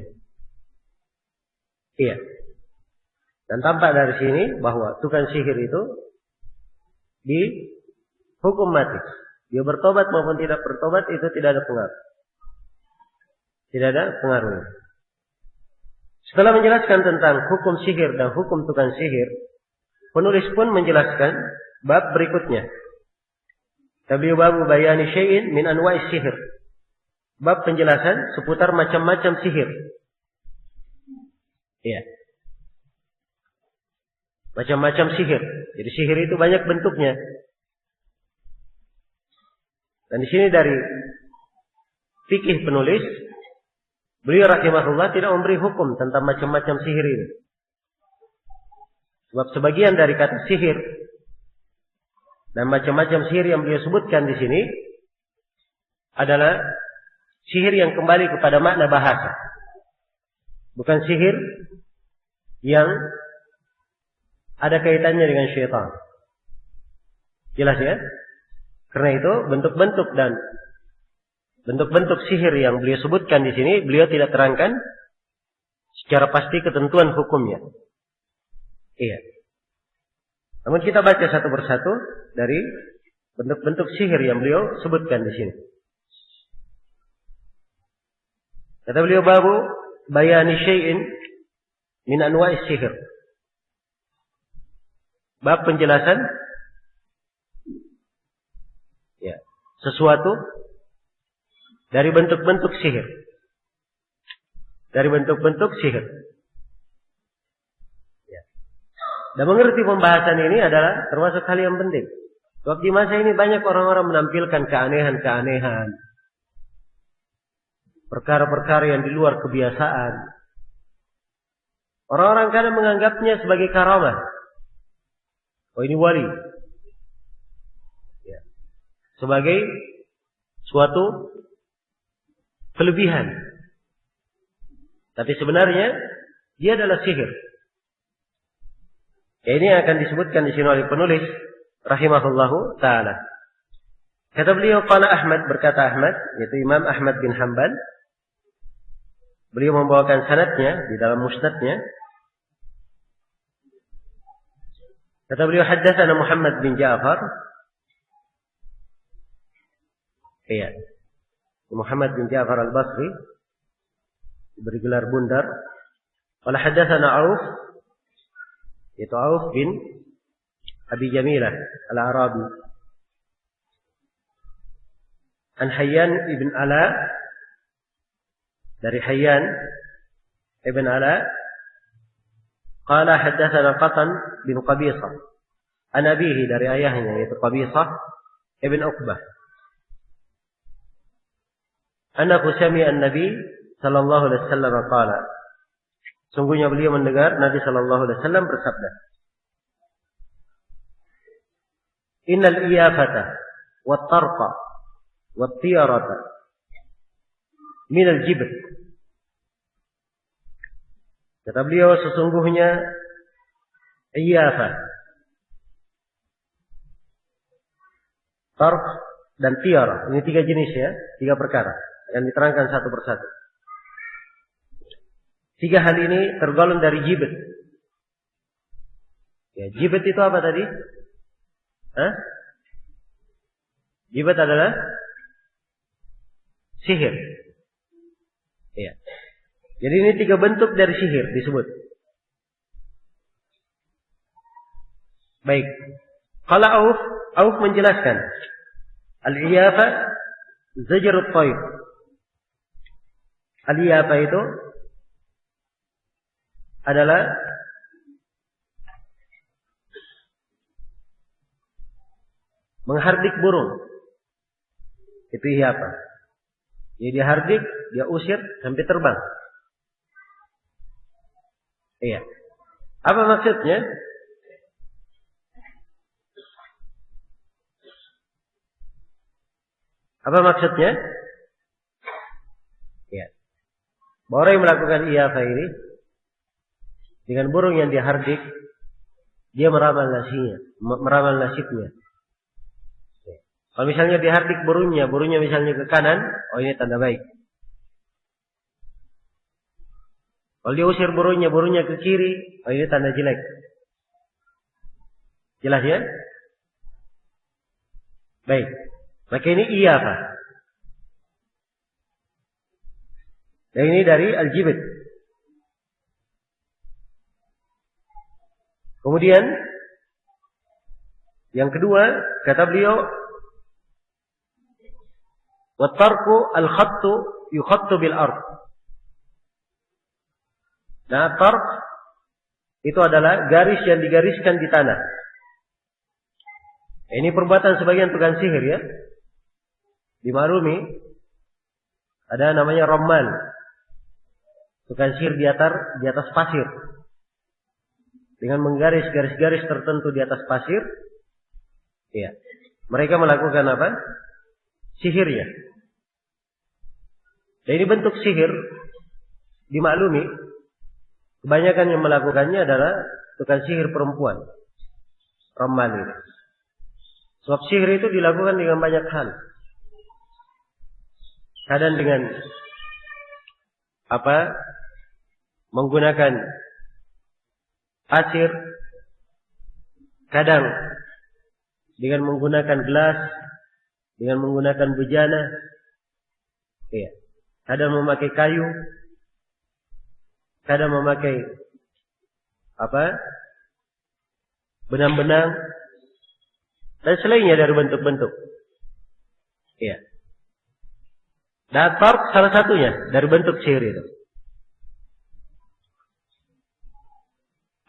Iya. Dan tampak dari sini bahwa tukang sihir itu dihukum mati. Dia bertobat maupun tidak bertobat itu tidak ada pengaruh. Tidak ada pengaruhnya. Setelah menjelaskan tentang hukum sihir dan hukum tukang sihir, penulis pun menjelaskan bab berikutnya. Tabi'u babu bayani syai'in min anwa'is sihir. Bab penjelasan seputar macam-macam sihir. Iya. Macam-macam sihir. Jadi sihir itu banyak bentuknya. Dan di sini dari fikih penulis, beliau rahimahullah tidak memberi hukum tentang macam-macam sihir ini. Sebab sebagian dari kata sihir dan macam-macam sihir yang beliau sebutkan di sini adalah sihir yang kembali kepada makna bahasa. Bukan sihir yang ada kaitannya dengan syaitan. Jelas ya? Karena itu bentuk-bentuk sihir yang beliau sebutkan di sini, beliau tidak terangkan secara pasti ketentuan hukumnya. Iya. Namun kita baca satu persatu dari bentuk-bentuk sihir yang beliau sebutkan di sini. Kata beliau babu bayani syai'in min anwa'is sihir. Bab penjelasan ya, sesuatu dari bentuk-bentuk sihir. Dari bentuk-bentuk sihir. Ya. Dan mengerti pembahasan ini adalah termasuk hal yang penting. Sebab di masa ini banyak orang-orang menampilkan keanehan-keanehan. Perkara-perkara yang di luar kebiasaan. Orang-orang kadang menganggapnya sebagai karamah. Oh ini wali. Ya. Sebagai suatu kelebihan. Tapi sebenarnya dia adalah sihir. Ya, ini akan disebutkan di sini oleh penulis rahimahullahu taala. Kata beliau qala Ahmad, berkata Ahmad, yaitu Imam Ahmad bin Hanbal. Beliau membawakan sanadnya di dalam musnadnya. Kata beliau haddatsana Muhammad bin Ja'far. Iya. Muhammad bin Ja'far al-Basri bergelar Bundar. Qala haddatsana Auf, yaitu Auf bin Abi Jamilah al-Arabi. An Hayyan ibn Ala, dari Hayyan ibn Ala. قال حدثنا قطن بن قبيصة عن أبيه dari ayahnya yaitu Qabisah ibn Uqbah annahu sami'a an-nabi sallallahu alaihi wasallam qala, sungguhnya beliau mendengar Nabi sallallahu alaihi wasallam bersabda, innal iyafata wat-tarqa wat-tiyarata min al-jibt. Kata beliau sesungguhnya iyafah, tarq dan tiara. Ini 3 jenis ya, 3 perkara yang diterangkan satu persatu. 3 hal ini tergolong dari jibat. Ya, jibat itu apa tadi? Jibat adalah sihir. Ya. Jadi ini 3 bentuk dari sihir disebut. Baik. Kalau Auf menjelaskan al-iyafa zajrut tayr. Al-iyafa itu adalah menghardik burung. Itu iyafa. Jadi dia hardik, dia usir sampai terbang. Iya. Apa maksudnya? Apa maksudnya? Ya. Orang yang melakukan iyafa ini dengan burung yang dihardik, dia meramal nasibnya. Ya. Kalau misalnya dihardik burungnya misalnya ke kanan, oh ini tanda baik. Kalau dia usir burungnya ke kiri, oh ini tanda jelek. Jelas ya? Baik. Maka ini iyafa. Dan ini dari al-jibt. Kemudian yang kedua kata beliau, wa tarku al-khattu yukhattu bil ard. Nah, tark itu adalah garis yang digariskan di tanah. Ini perbuatan sebagian tukang sihir ya. Dimaklumi ada namanya rammal. Tukang sihir di atas pasir. Dengan menggaris garis-garis tertentu di atas pasir. Ya. Mereka melakukan apa? Sihirnya. Dan ini bentuk sihir dimaklumi. Kebanyakan yang melakukannya adalah tukang sihir perempuan. Rammal ini. Sebab sihir itu dilakukan dengan banyak hal. Kadang dengan menggunakan pasir, kadang dengan menggunakan gelas, dengan menggunakan bejana, ya. Kadang memakai kayu, kadang memakai benang-benang dan selainnya dari bentuk-bentuk. Ya. Dan tark salah satunya dari bentuk sihir itu.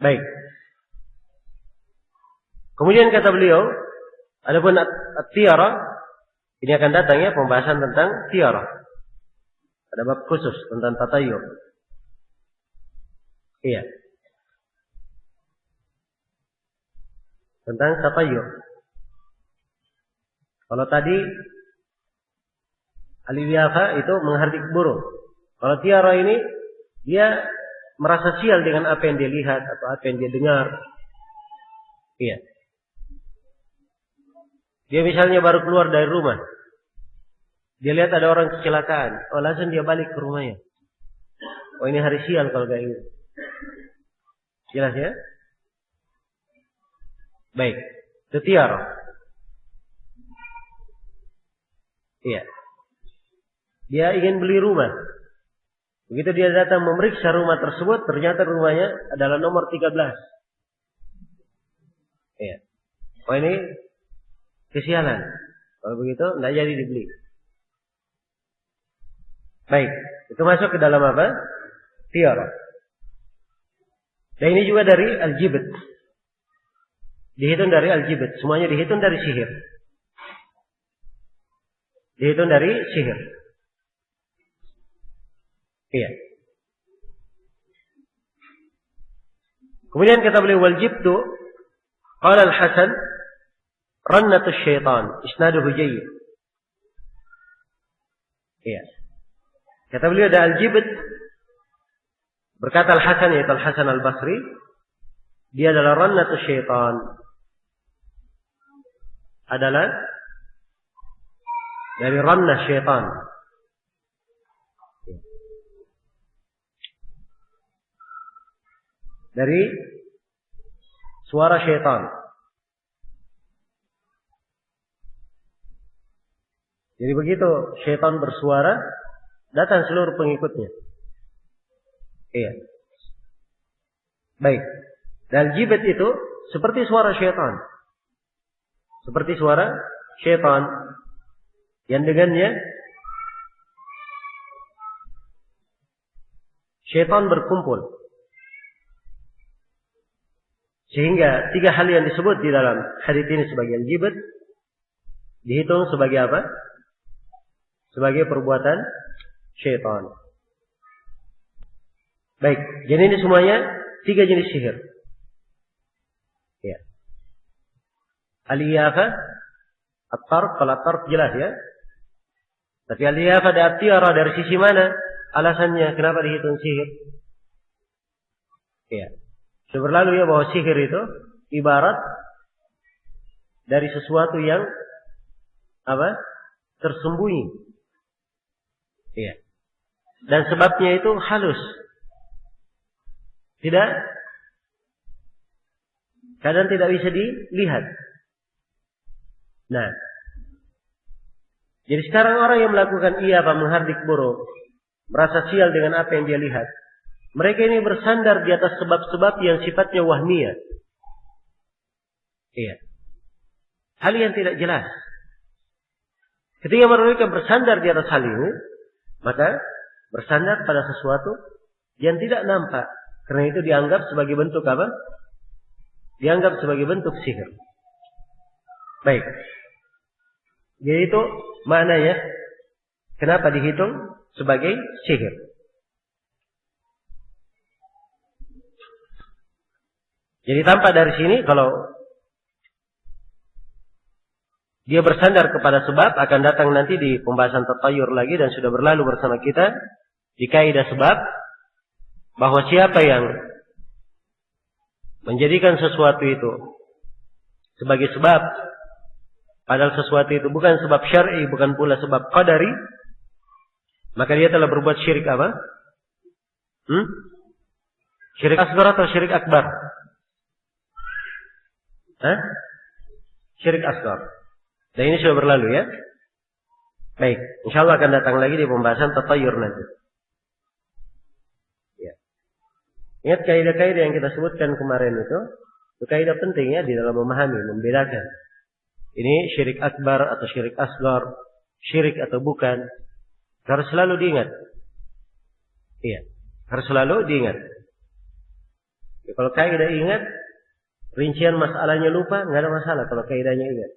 Baik. Kemudian kata beliau, adapun at-tiara, ini akan datang ya pembahasan tentang tiara. Ada bab khusus tentang tatayur. Iya. Tentang tatayur. Kalau tadi al-iyafa itu menghardik burung. Kalau tiara ini dia merasa sial dengan apa yang dia lihat atau apa yang dia dengar. Iya. Dia misalnya baru keluar dari rumah. Dia lihat ada orang kecelakaan. Oh, langsung dia balik ke rumahnya. Oh, ini hari sial kalau kayak gitu. Jelas ya? Baik. Itu tiara. Iya. Dia ingin beli rumah. Begitu dia datang memeriksa rumah tersebut, ternyata rumahnya adalah nomor 13. Iya. Oh, ini kesialan. Kalau begitu, tidak jadi dibeli. Baik. Itu masuk ke dalam apa? Tiara. Dan ini juga dari al-jibt. Dihitung dari al-jibt. Semuanya dihitung dari sihir. Dihitung dari sihir. Iya. Kemudian kata beliau, wal jibtu qala al-Hasan rannatu syaitan isnaduhu jayyid. Iya. Kata beliau ada al-jibt, berkata al-Hasan, yaitu al-Hasan al-Basri, dia adalah rannatu syaitan, adalah dari rannah syaitan. Dari suara syaitan. Jadi begitu syaitan bersuara, datang seluruh pengikutnya. Iya. Baik. Dan jibat itu seperti suara syaitan. Seperti suara syaitan. Yang dengannya syaitan berkumpul. Sehingga 3 hal yang disebut di dalam hadits ini sebagai jibat dihitung sebagai apa? Sebagai perbuatan syaitan. Baik, jadi ini semuanya 3 jenis sihir. Ya. Al-iyafa, at-tarf, kalau at-tarf jelas ya. Tapi al-iyafa dan at-tiara dari sisi mana? Alasannya kenapa dihitung sihir? Ya. Sudah berlalu ya bahwa sihir itu ibarat dari sesuatu yang apa? Tersembunyi. Iya. Dan sebabnya itu halus. Tidak, kadang tidak bisa dilihat. Nah, jadi sekarang orang yang melakukan menghardik buruk, merasa sial dengan apa yang dia lihat, mereka ini bersandar di atas sebab-sebab yang sifatnya wahmiyah. Iya. Hal yang tidak jelas. Ketika mereka bersandar di atas hal ini, maka bersandar pada sesuatu yang tidak nampak. Karena itu dianggap sebagai bentuk apa? Dianggap sebagai bentuk sihir. Baik. Jadi itu maknanya kenapa dihitung sebagai sihir. Jadi tampak dari sini kalau dia bersandar kepada sebab, akan datang nanti di pembahasan tatayur lagi dan sudah berlalu bersama kita di kaidah sebab, bahwa siapa yang menjadikan sesuatu itu sebagai sebab, padahal sesuatu itu bukan sebab syar'i, bukan pula sebab qadari, maka dia telah berbuat syirik apa? Syirik asghar atau syirik akbar? Syirik asghar. Dan ini sudah berlalu ya. Baik, insyaallah akan datang lagi di pembahasan tatayur nanti. Ya. Ingat kaidah-kaidah yang kita sebutkan kemarin itu kaidah penting ya di dalam memahami, membedakan. Ini syirik akbar atau syirik asghar, syirik atau bukan, harus selalu diingat. Iya, harus selalu diingat. Ya, kalau kaidah ingat, rincian masalahnya lupa, nggak ada masalah kalau kaidahnya ingat.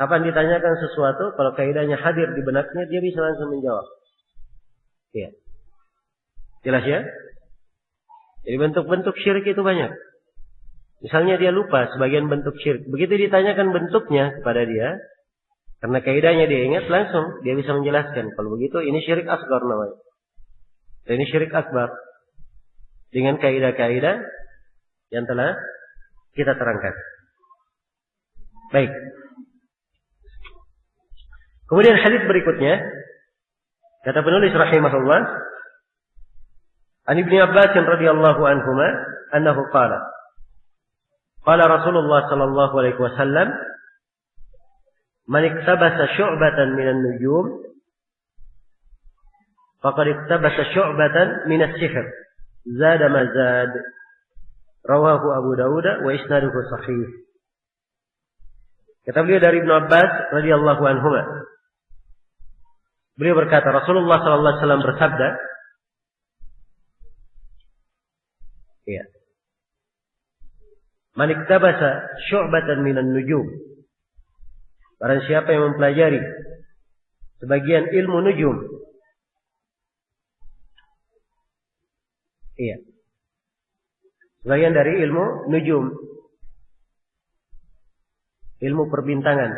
Kapan ditanyakan sesuatu, kalau kaidahnya hadir di benaknya, dia bisa langsung menjawab. Iya. Jelas ya? Jadi bentuk-bentuk syirik itu banyak. Misalnya dia lupa sebagian bentuk syirik. Begitu ditanyakan bentuknya kepada dia, karena kaidahnya dia ingat, langsung dia bisa menjelaskan. Kalau begitu, ini syirik asghar namanya. Dan ini syirik akbar. Dengan kaidah-kaidah yang telah kita terangkan. Baik. Kemudian hadis berikutnya, kata penulis rahimahullah, An Ibnu Abbas radhiyallahu anhuma annahu qala Rasulullah sallallahu alaihi wasallam, man iktabasa syu'batan minan nujum faqad iktabasa syu'batan minas sihr zada ma zad. Rawahu Abu Dawud wa isnaduhu sahih. Kata beliau dari Ibnu Abbas radhiyallahu anhuma, beliau berkata, Rasulullah sallallahu alaihi wasallam bersabda, ya, man iktabasa syu'batan minan nujum, barang siapa yang mempelajari sebagian ilmu nujum, iya, sebagian dari ilmu nujum, ilmu perbintangan,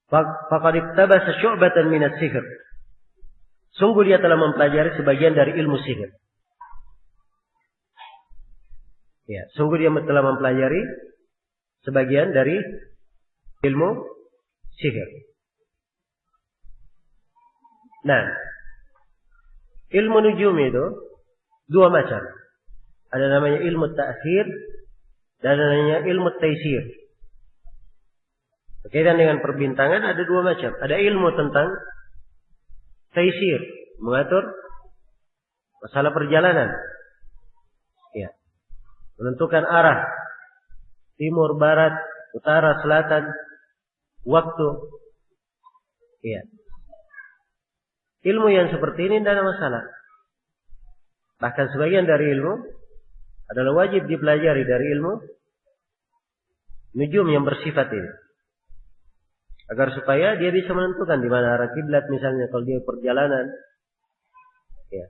faqad iktabasa syu'batan minas sihr, sungguh dia telah mempelajari sebagian dari ilmu sihir. Ya, sungguh dia telah mempelajari sebagian dari ilmu sihir. Nah, ilmu nujum itu dua macam. Ada namanya ilmu ta'thir dan ada namanya ilmu taysir. Berkaitan dengan perbintangan ada dua macam. Ada ilmu tentang taisir, mengatur masalah perjalanan. Ya. Menentukan arah, timur, barat, utara, selatan, waktu. Ya. Ilmu yang seperti ini tidak ada masalah. Bahkan sebagian dari ilmu adalah wajib dipelajari dari ilmu nujum yang bersifat ini. Agar supaya dia bisa menentukan di mana arah kiblat misalnya kalau dia perjalanan. Ya.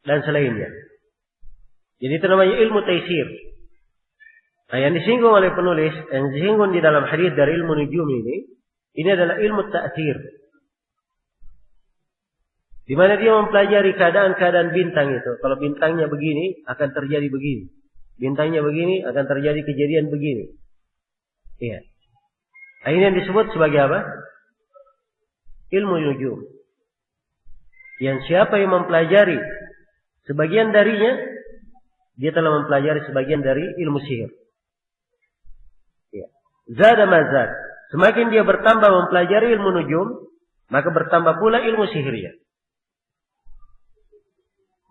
Dan selainnya. Jadi itu namanya ilmu taisir. Nah, yang disinggung oleh penulis, yang disinggung di dalam hadis dari ilmu nujum ini adalah ilmu ta'thir. Di mana dia mempelajari keadaan-keadaan bintang itu. Kalau bintangnya begini, akan terjadi begini. Bintangnya begini, akan terjadi kejadian begini. Iya. Nah, ini yang disebut sebagai apa? Ilmu nujum. Yang siapa yang mempelajari sebagian darinya, dia telah mempelajari sebagian dari ilmu sihir. Ya. Zada mazad. Semakin dia bertambah mempelajari ilmu nujum, maka bertambah pula ilmu sihirnya.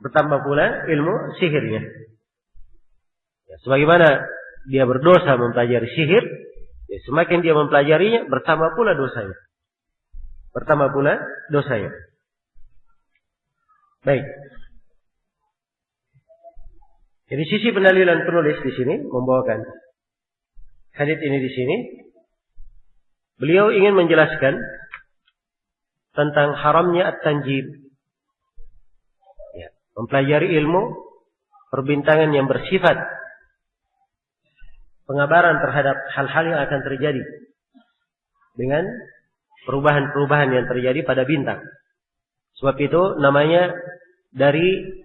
Bertambah pula ilmu sihirnya. Ya, sebagaimana dia berdosa mempelajari sihir, ya, semakin dia mempelajarinya, bertambah pula dosanya. Bertambah pula dosanya. Baik. Jadi sisi pendalilan penulis di sini membawakan hadits ini di sini. Beliau ingin menjelaskan tentang haramnya at-tanjim. Ya, mempelajari ilmu perbintangan yang bersifat pengabaran terhadap hal-hal yang akan terjadi dengan perubahan-perubahan yang terjadi pada bintang. Sebab itu namanya dari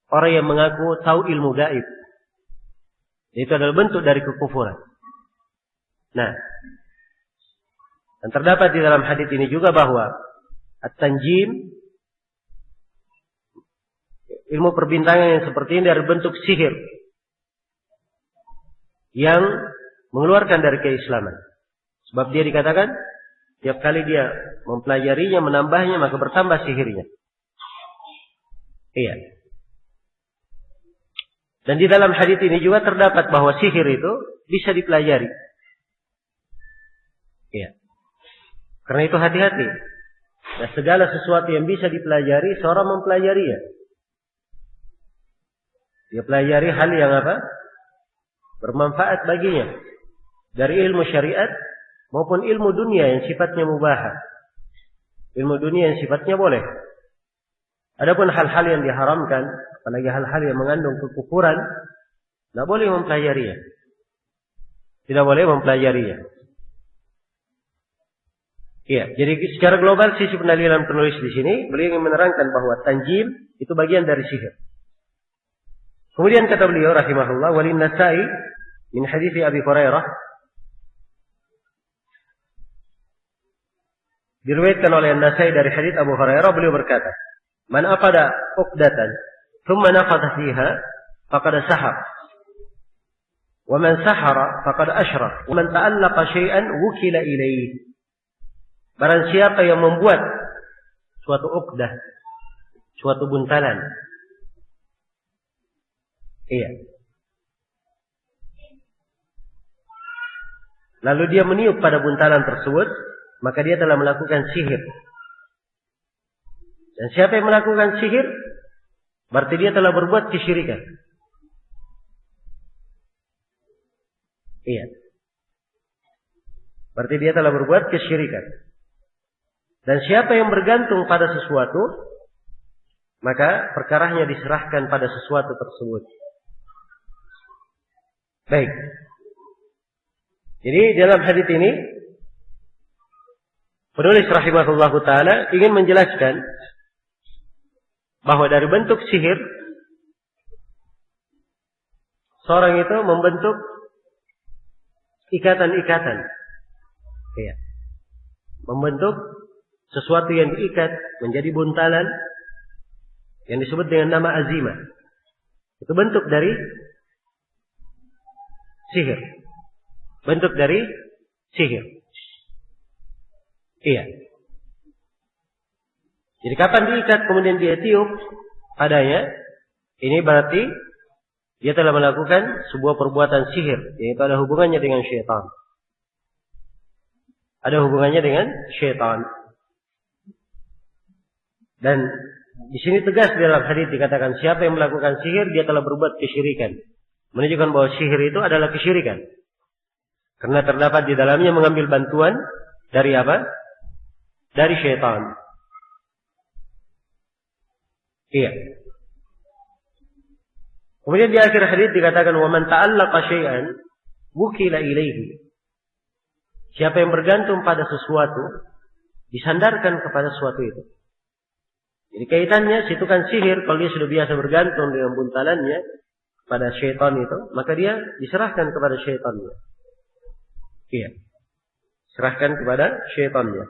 orang yang mengaku tahu ilmu gaib. Itu adalah bentuk dari kekufuran. Nah, dan terdapat di dalam hadits ini juga bahwa at-tanjim, ilmu perbintangan yang seperti ini dari bentuk sihir yang mengeluarkan dari keislaman. Sebab dia dikatakan tiap kali dia mempelajarinya, menambahnya, maka bertambah sihirnya. Iya. Dan di dalam hadits ini juga terdapat bahwa sihir itu bisa dipelajari. Iya. Karena itu hati-hati. Nah, segala sesuatu yang bisa dipelajari, seorang mempelajarinya. Dia pelajari hal yang apa? Bermanfaat baginya. Dari ilmu syariat maupun ilmu dunia yang sifatnya mubah. Ilmu dunia yang sifatnya boleh. Adapun hal-hal yang diharamkan, apalagi hal-hal yang mengandung kekufuran, tidak boleh mempelajarinya. Tidak boleh mempelajarinya. Iya, jadi secara global sisi pendalilan penulis di sini, beliau ingin menerangkan bahwa tanjim itu bagian dari sihir. Kemudian kata beliau rahimahullah, walin Nasa'i min hadits Abi Hurairah, diriwayatkan oleh An-Nasa'i dari hadits Abu Hurairah, beliau berkata, man aqada uqdatan thumma nafadha fiha faqad sahar, wa man sahara faqad asyrak, wa man ta'allaqa syai'an wukila ilaihi. Barang siapa yang membuat suatu uqdah, suatu buntalan, iya, lalu dia meniup pada buntalan tersebut, maka dia telah melakukan sihir. Dan siapa yang melakukan sihir, berarti dia telah berbuat kesyirikan. Iya. Berarti dia telah berbuat kesyirikan. Dan siapa yang bergantung pada sesuatu, maka perkaranya diserahkan pada sesuatu tersebut. Baik. Jadi dalam hadits ini, penulis rahimahullahu ta'ala ingin menjelaskan bahwa dari bentuk sihir, seorang itu membentuk ikatan-ikatan. Ya. Membentuk sesuatu yang diikat menjadi buntalan yang disebut dengan nama azimah. Itu bentuk dari sihir. bentuk dari sihir. Iya. Jadi kapan diikat kemudian dia tiup padanya, ini berarti dia telah melakukan sebuah perbuatan sihir, yaitu ada hubungannya dengan syaitan. Ada hubungannya dengan syaitan. Dan di sini tegas di dalam hadis dikatakan siapa yang melakukan sihir dia telah berbuat kesyirikan. Menunjukkan bahwa sihir itu adalah kesyirikan. Karena terdapat di dalamnya mengambil bantuan dari apa? Dari syaitan. Iya. Kemudian di akhir hadis dikatakan wa man ta'allaqa syai'an wukila ilaihi. Siapa yang bergantung pada sesuatu disandarkan kepada sesuatu itu. Jadi kaitannya situ kan sihir, kalau dia sudah biasa bergantung dengan buntalannya pada syaitan itu, maka dia diserahkan kepada syaitannya. Iya. Serahkan kepada syaitannya.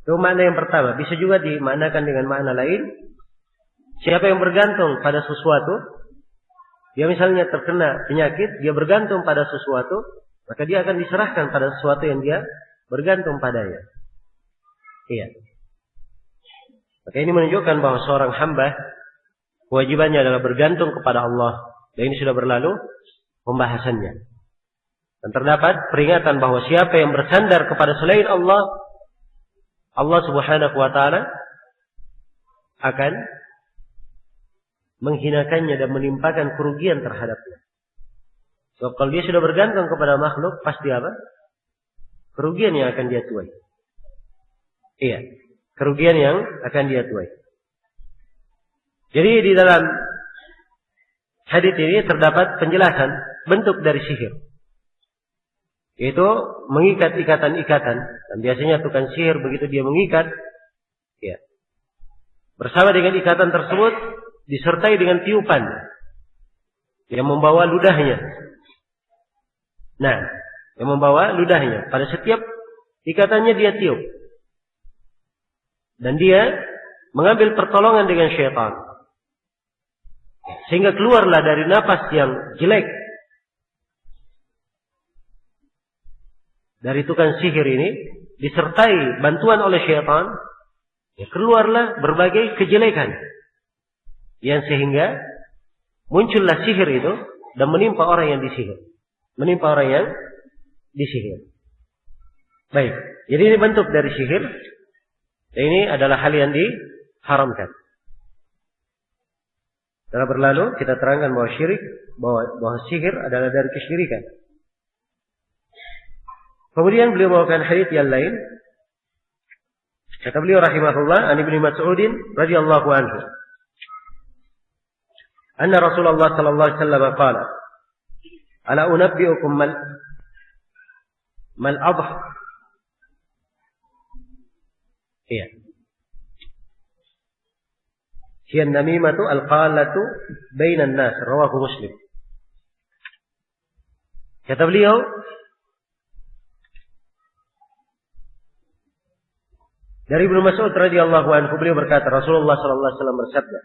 Itu makna yang pertama. Bisa juga dimaknakan dengan makna lain. Siapa yang bergantung pada sesuatu, dia misalnya terkena penyakit, dia bergantung pada sesuatu, maka dia akan diserahkan pada sesuatu yang dia bergantung padanya. Iya. Maka ini menunjukkan bahwa seorang hamba kewajibannya adalah bergantung kepada Allah. Dan ini sudah berlalu pembahasannya. Dan terdapat peringatan bahwa siapa yang bersandar kepada selain Allah, Allah Subhanahu wa taala akan menghinakannya dan menimpakan kerugian terhadapnya. So, kalau dia sudah bergantung kepada makhluk, pasti apa? Kerugian yang akan dia tuai. Iya, kerugian yang akan dia tuai. Jadi di dalam hadits ini terdapat penjelasan bentuk dari sihir. Yaitu mengikat ikatan-ikatan. Dan biasanya tukang sihir begitu dia mengikat, ya, bersama dengan ikatan tersebut disertai dengan tiupan yang membawa ludahnya. Nah, yang membawa ludahnya. Pada setiap ikatannya dia tiup. Dan dia mengambil pertolongan dengan syaitan. Sehingga keluarlah dari napas yang jelek dari tukang sihir ini, disertai bantuan oleh syaitan, ya keluarlah berbagai kejelekan. Yang sehingga muncullah sihir itu dan menimpa orang yang disihir. Menimpa orang yang disihir. Baik, jadi ini bentuk dari sihir. Ini adalah hal yang diharamkan. Setelah berlalu kita terangkan bahwa syirik, bahwa sihir adalah dari kesyirikan. Kemudian beliau bawakan hadits yang lain. Kata beliau rahimahullah, an Ibnu Mas'udin radhiyallahu anhu, anna Rasulullah sallallahu alaihi wasallam qala, ala unabbiukum mal adh. Iya. Hiya an-namimatu al-qalatu bainan nas, rawahu Muslim. Kata beliau, dari Ibnu Mas'ud radhiyallahu anhu, beliau berkata, Rasulullah sallallahu alaihi wasallam bersabda,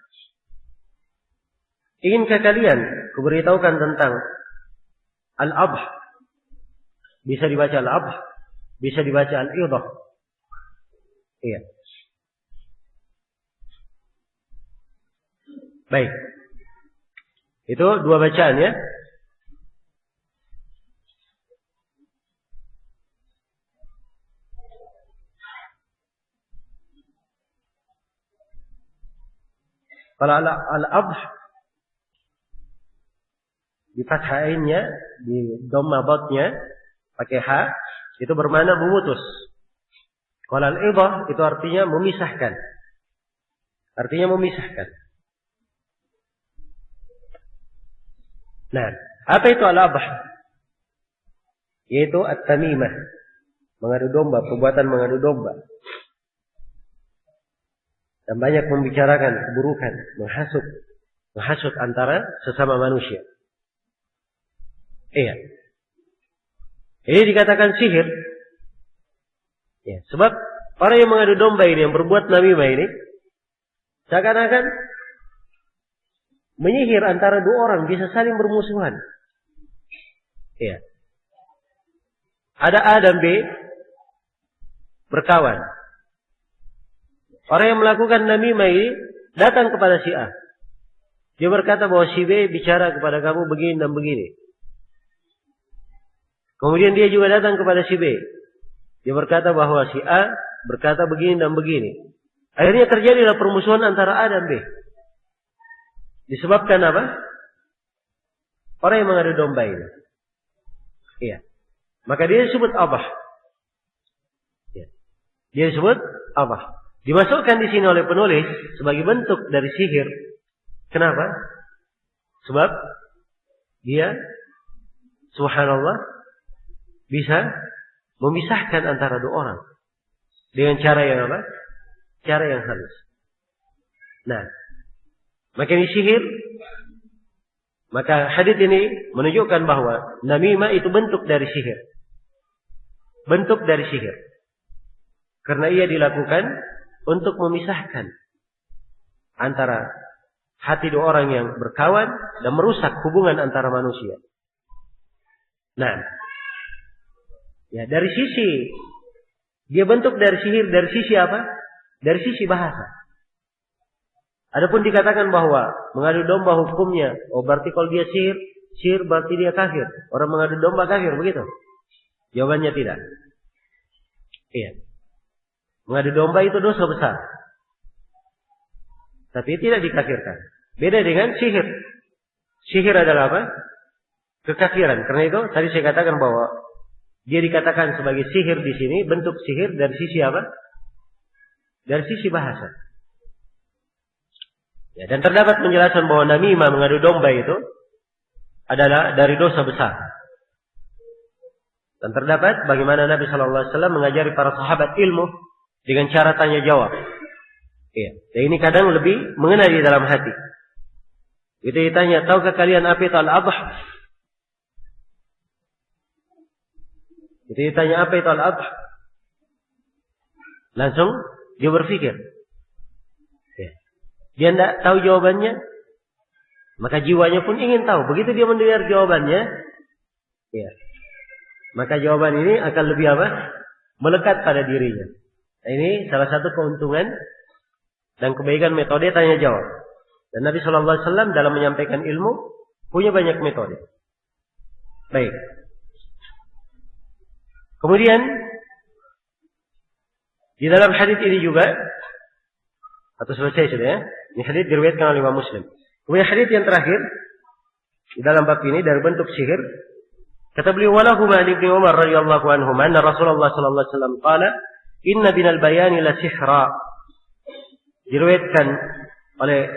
inginkah kalian kuberitahukan tentang al-adh? Bisa dibaca al-adh, bisa dibaca al-idhah. Iya. Baik. Itu dua bacaan ya. Kalau al-adh di fathah ainnya, di dhamma dhatnya pakai ha, itu bermakna memutus. Kalau al-idhah itu artinya memisahkan. Artinya memisahkan. Nah, apa itu al-adh? Yaitu at-tamimah, mengadu domba, perbuatan mengadu domba. Dan banyak membicarakan keburukan, menghasut antara sesama manusia. Iya. Ini dikatakan sihir. Ya, sebab orang yang mengadu domba ini, yang berbuat namimah ini, seakan-akan menyihir antara dua orang, bisa saling bermusuhan. Ya. Ada A dan B berkawan. Orang yang melakukan namimah ini datang kepada si A. Dia berkata bahwa si B bicara kepada kamu begini dan begini. Kemudian dia juga datang kepada si B. Dia berkata bahwa si A berkata begini dan begini. Akhirnya terjadilah permusuhan antara A dan B. Disebabkan apa? Orang yang mengadu domba ini. Iya. Maka dia disebut abah. Ya. Dia disebut abah. Dimasukkan di sini oleh penulis sebagai bentuk dari sihir. Kenapa? Sebab dia, subhanallah, bisa memisahkan antara dua orang dengan cara yang apa? Cara yang halus. Nah, maka ini sihir. Maka hadits ini menunjukkan bahwa namimah itu bentuk dari sihir. Bentuk dari sihir. Karena ia dilakukan untuk memisahkan antara hati dua orang yang berkawan dan merusak hubungan antara manusia. Nah, ya dari sisi dia bentuk dari sihir, dari sisi apa? Dari sisi bahasa. Adapun dikatakan bahwa mengadu domba hukumnya, oh berarti kalau dia sihir berarti dia kafir. Orang mengadu domba kafir, begitu? Jawabannya tidak. Iya. Mengadu domba itu dosa besar. Tapi tidak dikafirkan. Beda dengan sihir. Sihir adalah apa? Kekafiran. Karena itu tadi saya katakan bahwa dia dikatakan sebagai sihir di sini, bentuk sihir dari sisi apa? Dari sisi bahasa. Ya, dan terdapat penjelasan bahwa namimah mengadu domba itu adalah dari dosa besar. Dan terdapat bagaimana Nabi SAW mengajari para sahabat ilmu dengan cara tanya jawab. Ya, dan ini kadang lebih mengena di dalam hati. Itu ditanya, tahukah kalian apa itu al-adh? Itu ditanya apa itu al-adh? Langsung dia berpikir. Ya. Dia tidak tahu jawabannya, maka jiwanya pun ingin tahu. Begitu dia mendengar jawabannya, ya, maka jawaban ini akan lebih apa? Melekat pada dirinya. Nah, ini salah satu keuntungan dan kebaikan metode tanya jawab. Dan Nabi SAW dalam menyampaikan ilmu punya banyak metode. Baik. Kemudian di dalam hadits ini juga, atau selesai sudah ya. Ini hadits diriwayatkan oleh Imam Muslim. Kemudian hadits yang terakhir di dalam bab ini dari bentuk sihir. Kata beliau, walahu ma ibni Umar radhiyallahu anhu anna Rasulullah sallallahu alaihi wasallam qala inna binal bayani la sihra. Diriwayatkan oleh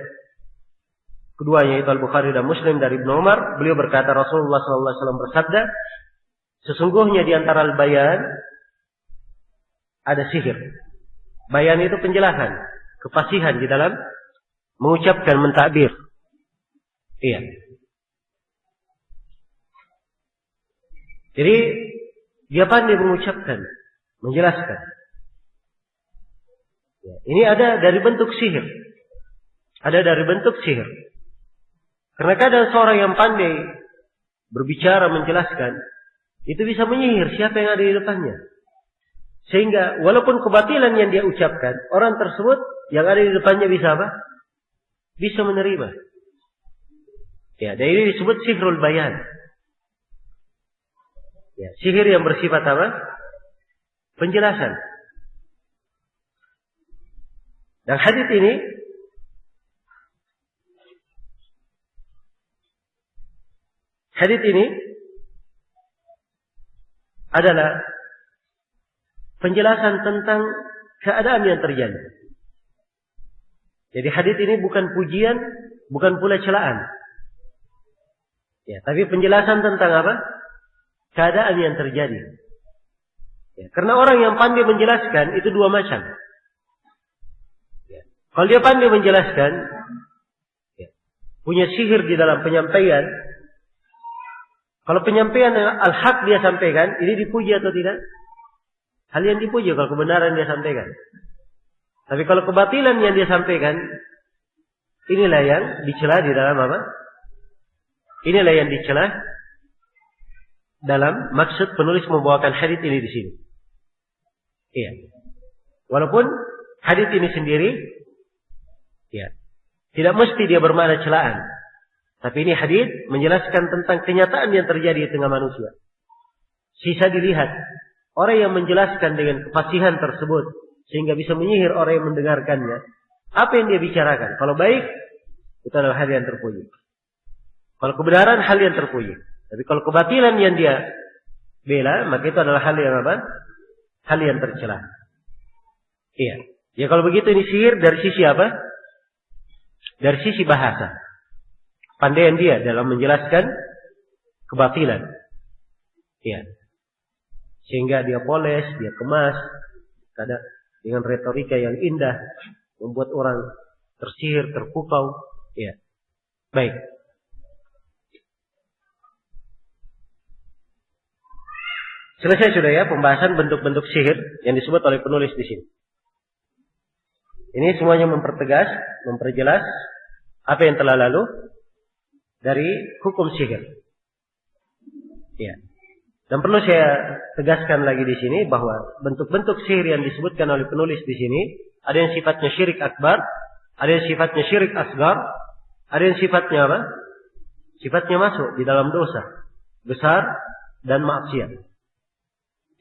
keduanya yaitu Al-Bukhari dan Muslim dari Ibnu Umar, beliau berkata Rasulullah sallallahu alaihi wasallam bersabda, sesungguhnya di antara al-bayan ada sihir. Bayan itu penjelasan, kefasihan di dalam mengucapkan, mentakbir. Iya. Jadi dia pandai mengucapkan, menjelaskan. Ya, ini ada dari bentuk sihir. Ada dari bentuk sihir. Karena kadang seorang yang pandai berbicara, menjelaskan, itu bisa menyihir siapa yang ada di depannya. Sehingga walaupun kebatilan yang dia ucapkan, orang tersebut yang ada di depannya bisa apa? Bisa menerima. Ya, dan ini disebut sihrul bayan. Ya, sihir yang bersifat apa? Penjelasan. Dan hadits ini adalah penjelasan tentang keadaan yang terjadi. Jadi hadits ini bukan pujian, bukan pula celaan. Ya, tapi penjelasan tentang apa? Keadaan yang terjadi. Ya, karena orang yang pandai menjelaskan itu dua macam. Ya, kalau dia pandai menjelaskan, ya, punya sihir di dalam penyampaian. Kalau penyampaian al-haq dia sampaikan, ini dipuji atau tidak? Hal yang dipuji kalau kebenaran dia sampaikan. Tapi kalau kebatilan yang dia sampaikan, inilah yang dicela di dalam apa? Inilah yang dicela dalam maksud penulis membawakan hadits ini di sini. Iya. Walaupun hadits ini sendiri tidak mesti dia bermakna celaan. Tapi ini hadits menjelaskan tentang kenyataan yang terjadi di tengah manusia. Sisa dilihat orang yang menjelaskan dengan kefasihan tersebut sehingga bisa menyihir orang yang mendengarkannya. Apa yang dia bicarakan? Kalau baik, itu adalah hal yang terpuji. Kalau kebenaran, hal yang terpuji. Tapi kalau kebatilan yang dia bela, maka itu adalah hal yang apa? Hal yang tercela. Iya. Ya kalau begitu ini sihir dari sisi apa? Dari sisi bahasa. Pandaian dia dalam menjelaskan kebatilan. Iya. Sehingga dia poles, dia kemas, kadang dengan retorika yang indah, membuat orang tersihir, terpukau. Iya. Baik. Selesai sudah ya pembahasan bentuk-bentuk sihir yang disebut oleh penulis di sini. Ini semuanya mempertegas, memperjelas apa yang telah lalu dari hukum sihir. Ya. Dan perlu saya tegaskan lagi di sini bahwa bentuk-bentuk sihir yang disebutkan oleh penulis di sini ada yang sifatnya syirik akbar, ada yang sifatnya syirik asgar, ada yang sifatnya apa? Sifatnya masuk di dalam dosa besar dan maksiat.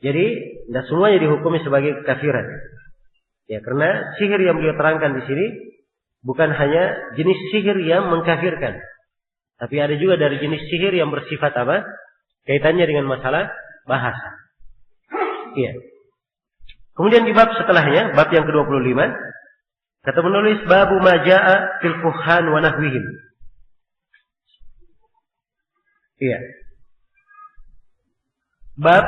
Jadi, tidak semuanya dihukumi sebagai kekafiran. Ya, karena sihir yang beliau terangkan di sini bukan hanya jenis sihir yang mengkafirkan, tapi ada juga dari jenis sihir yang bersifat apa? Kaitannya dengan masalah bahasa. Iya. Kemudian di bab setelahnya, bab yang ke-25, kata penulis babu majaa fil kuhan wa nahwihim. Iya. Bab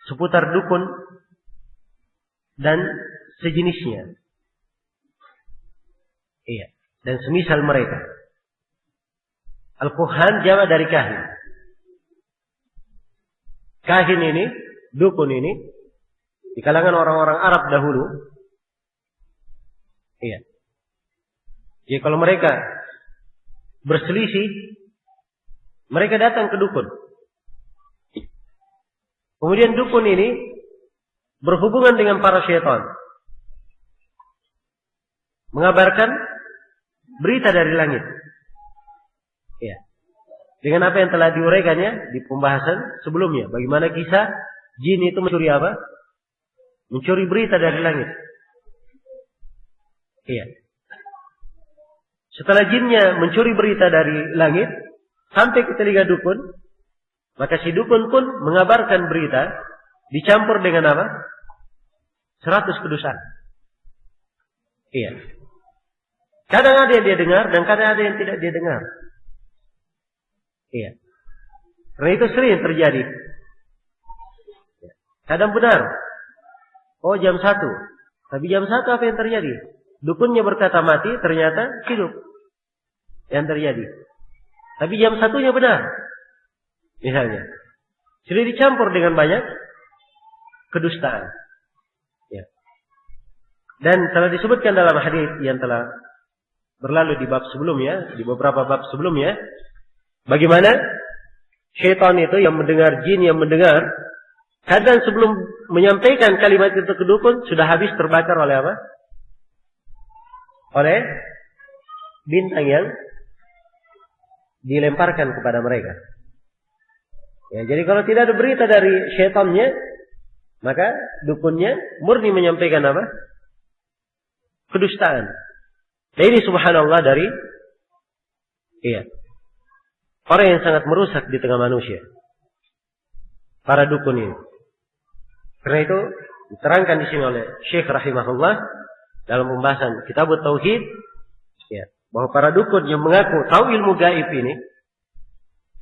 seputar dukun dan sejenisnya. Iya. Dan semisal mereka. Al-Kuhan jama dari kahin. Kahin ini, dukun ini, di kalangan orang-orang Arab dahulu. Iya. Jadi kalau mereka berselisih, mereka datang ke dukun. Kemudian dukun ini berhubungan dengan para syaitan. Mengabarkan berita dari langit. Ya. Dengan apa yang telah diuraikannya di pembahasan sebelumnya. Bagaimana kisah jin itu mencuri apa? Mencuri berita dari langit. Iya. Setelah jinnya mencuri berita dari langit sampai ke telinga dukun, maka si dukun pun mengabarkan berita dicampur dengan apa? 100 kedustaan. Iya. Kadang ada yang dia dengar dan kadang ada yang tidak dia dengar. Iya. Karena itu sering terjadi. Kadang benar. Oh jam 1. Tapi jam 1 apa yang terjadi? Dukunnya berkata mati, ternyata hidup. Yang terjadi. Tapi jam 1-nya benar. Misalnya. Sudah dicampur dengan banyak kedustaan. Ya. Dan telah disebutkan dalam hadis yang telah berlalu di bab sebelumnya, di beberapa bab sebelumnya, bagaimana syaitan itu yang mendengar, jin yang mendengar, kadang sebelum menyampaikan kalimat itu ke dukun sudah habis terbakar oleh apa? Oleh bintang yang dilemparkan kepada mereka. Ya, jadi kalau tidak ada berita dari syaitannya, maka dukunnya murni menyampaikan apa? Kedustaan. Nah ini subhanallah dari orang yang sangat merusak di tengah manusia. Para dukun ini. Karena itu diterangkan di sini oleh Syekh rahimahullah dalam pembahasan Kitab Tauhid, ya, bahwa para dukun yang mengaku tahu ilmu gaib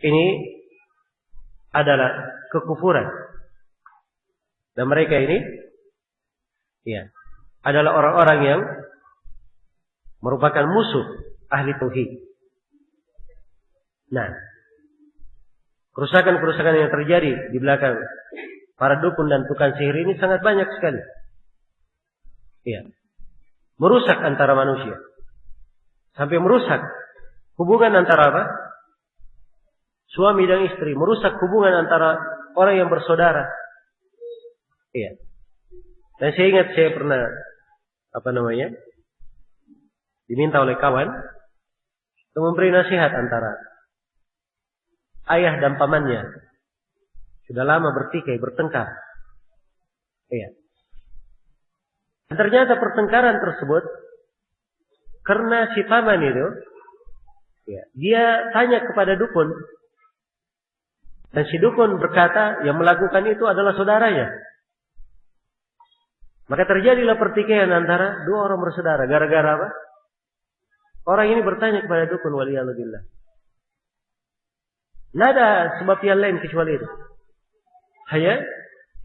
ini adalah kekufuran. Dan mereka ini adalah orang-orang yang merupakan musuh ahli tauhid. Nah, kerusakan-kerusakan yang terjadi di belakang para dukun dan tukang sihir ini sangat banyak sekali. Iya. Merusak antara manusia. Sampai merusak hubungan antara apa? suami dan istri, merusak hubungan antara orang yang bersaudara. Iya. Dan saya ingat saya pernah diminta oleh kawan untuk memberi nasihat antara ayah dan pamannya. Sudah lama bertikai, bertengkar. Iya. Dan ternyata pertengkaran tersebut karena si paman itu, ya, dia tanya kepada dukun. Dan si dukun berkata yang melakukan itu adalah saudaranya. Maka terjadilah pertikaian antara dua orang bersaudara. Gara-gara apa? Orang ini bertanya kepada dukun, waliyadzubillah. Tidak ada sebab yang lain kecuali itu. Hanya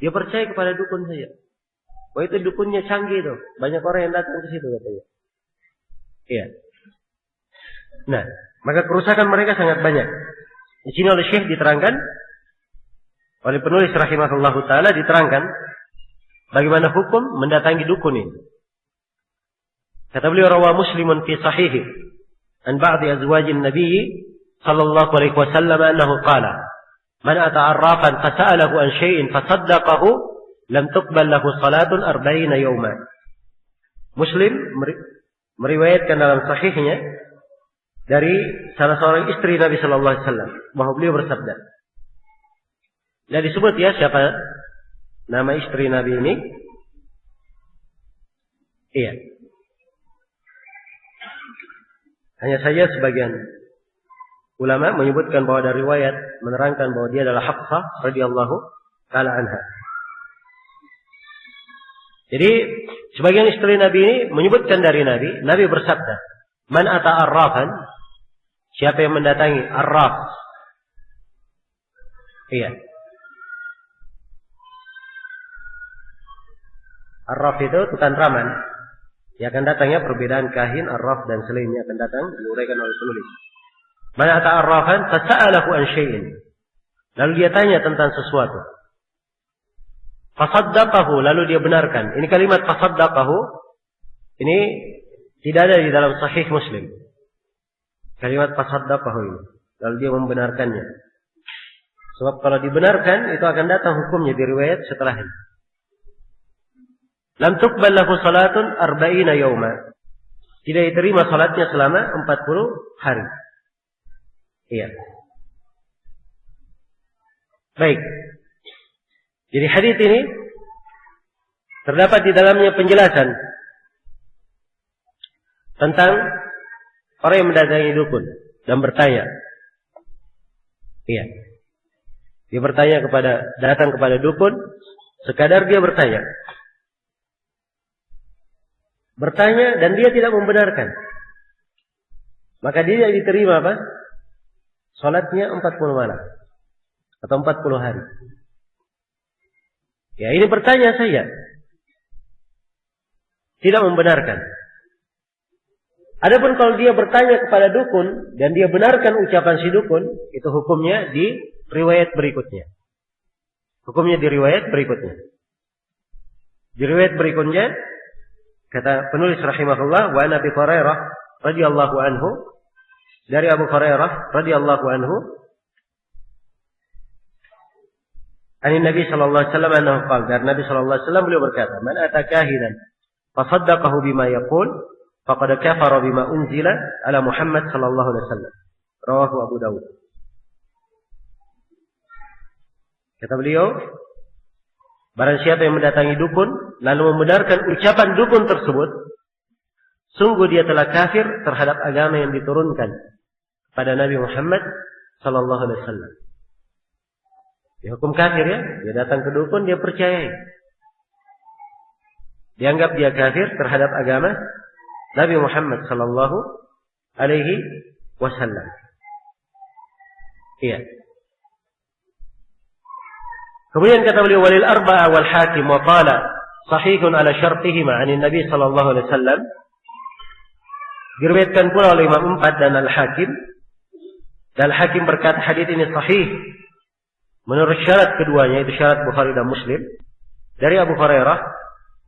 dia percaya kepada dukun saja. Wah, itu dukunnya canggih itu. Banyak orang yang datang ke situ katanya. Iya. Nah, maka kerusakan mereka sangat banyak. Di sini oleh Syekh diterangkan, oleh penulis rahimahullahu taala diterangkan bagaimana hukum mendatangi dukun ini. Kata beliau, rawa Muslimun fi sahihi an ba'di azwajin Nabi sallallahu alaihi wasallam annahu qala man ata 'arrafan fasa'alahu an syai'in fasaddaqahu lam tuqbal lahu salatun 40 yawman. Muslim meriwayatkan dalam sahihnya dari salah seorang istri Nabi sallallahu alaihi wasallam bahwa beliau bersabda. Dan disebut ya siapa nama istri Nabi ini? Iya. Hanya saja sebagian ulama menyebutkan bahwa dari riwayat menerangkan bahwa dia adalah Hafsah radhiyallahu taala anha. Jadi sebagian istri Nabi ini menyebutkan dari Nabi bersabda, "Man ata arrafan," siapa yang mendatangi arraf. Iya. Arraf itu tukang raman. Yang akan datangnya perbedaan kahin, arraf dan selainnya akan datang diuraikan oleh penulis. Man ata arrafan fasa'alahu an syai'in. Lalu dia tanya tentang sesuatu. Fasaddaqahu, lalu dia benarkan. Ini kalimat fasaddaqahu ini tidak ada di dalam sahih Muslim. Kalimat fasaddaqahu ini. Lalu dia membenarkannya. Sebab kalau dibenarkan itu akan datang hukumnya di riwayat setelah ini. Lam tuqbal lahu salatun 40 yawma. Tidak diterima salatnya selama 40 hari. Iya. Baik. Jadi hadis ini terdapat di dalamnya penjelasan tentang orang yang mendatangi dukun dan bertanya. Iya. Dia datang kepada dukun sekadar dia bertanya. Bertanya dan dia tidak membenarkan. Maka dia tidak diterima apa? Salatnya 40 malam atau 40 hari. Ya, ini bertanya saya. Tidak membenarkan. Adapun kalau dia bertanya kepada dukun dan dia benarkan ucapan si dukun, itu hukumnya di riwayat berikutnya. Hukumnya di riwayat berikutnya. Di riwayat berikutnya kata penulis rahimahullah, wa Abi Hurairah radhiyallahu anhu, dari Abu Hurairah radhiyallahu anhu, an Nabi sallallahu alaihi wasallam annahu qala, dari Nabi sallallahu alaihi wasallam beliau berkata, man ata kahinan fasaddaqahu bima yaqul faqad kafara bima unzila ala Muhammad sallallahu alaihi wasallam. Rawahu Abu Dawud. Kata beliau, barang siapa yang mendatangi dukun lalu membenarkan ucapan dukun tersebut, sungguh dia telah kafir terhadap agama yang diturunkan pada Nabi Muhammad sallallahu alaihi wasallam. Dia hukum kafir ya, dia datang ke dukun dia percayai. Dianggap dia kafir terhadap agama Nabi Muhammad sallallahu alaihi wasallam. Iya. Kemudian kata beliau, walil arba'a wal hakim wa qala sahihun ala syartihima 'an Nabi sallallahu alaihi wasallam. Diriwayatkan pula oleh Imam 4 dan Al-Hakim. Dan Al-Hakim berkata hadis ini sahih menurut syarat keduanya, itu syarat Bukhari dan Muslim, dari Abu Hurairah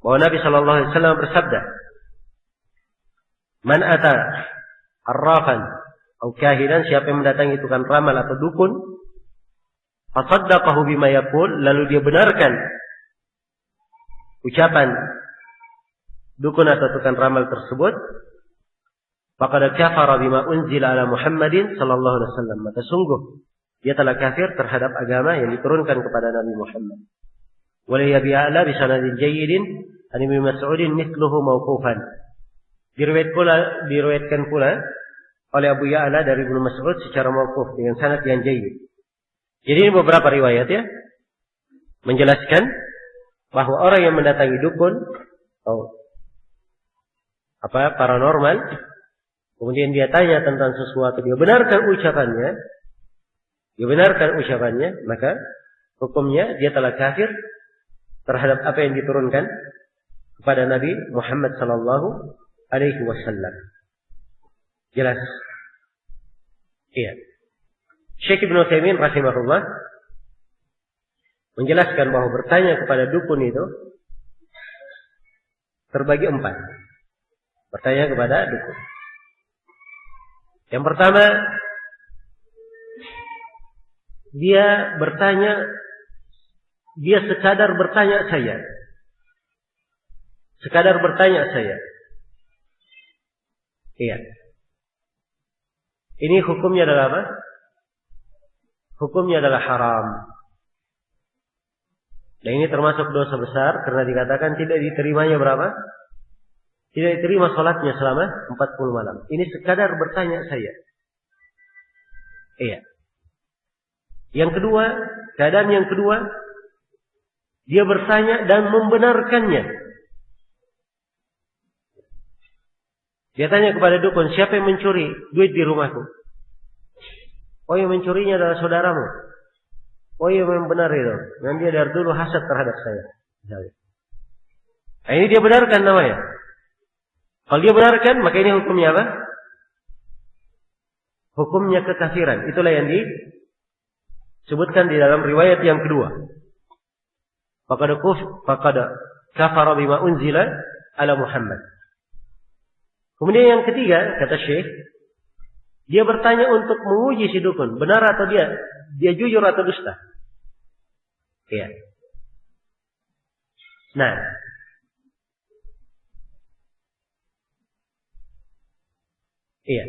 bahwa Nabi sallallahu alaihi wasallam bersabda, "Man ata arrafan atau kahinan, siapa yang mendatangi tukang ramal atau dukun, fasaddaqahu bima yaqul, lalu dia benarkan ucapan dukun atau tukang ramal tersebut, faqad kafara bima unzila ala Muhammadin sallallahu alaihi wasallam, maka sungguh dia telah kafir terhadap agama yang diturunkan kepada Nabi Muhammad. Wa la yabi'ala bi sanadin jayyidin an Ibnu Mas'udin mithluhu mauqufan. Diriwayatkan pula oleh Abu Ya'la dari Ibnu Mas'ud secara mauquf dengan sanad yang jayyid. Jadi ini beberapa riwayat ya menjelaskan bahwa orang yang mendatangi dukun atau paranormal, kemudian dia tanya tentang sesuatu, dia benarkan ucapannya, maka hukumnya dia telah kafir terhadap apa yang diturunkan kepada Nabi Muhammad sallallahu alaihi wasallam. Jelas? Iya. Syekh Ibnu Utsaimin rahimahullah menjelaskan bahwa bertanya kepada dukun itu terbagi 4. Bertanya kepada dukun. Yang pertama, dia sekadar bertanya saja. Iya. Ini hukumnya adalah apa? Hukumnya adalah haram. Dan ini termasuk dosa besar karena dikatakan tidak diterimanya berapa? Tidak diterima salatnya selama 40 malam. Ini sekadar bertanya saja. Iya. Keadaan yang kedua, dia bertanya dan membenarkannya. Dia tanya kepada dukun, siapa yang mencuri duit di rumahku? Oh, yang mencurinya adalah saudaramu. Oh iya, memang benar itu. Dan dia dari dulu hasad terhadap saya. Nah, ini dia benarkan namanya. Kalau dia benarkan, maka ini hukumnya apa? Hukumnya kekafiran. Itulah yang disebutkan di dalam riwayat yang kedua. Faqad kafara bima unzila ala Muhammad. Kemudian yang ketiga, kata Syekh, dia bertanya untuk menguji si dukun, benar atau dia jujur atau dusta. Iya. Nah, iya.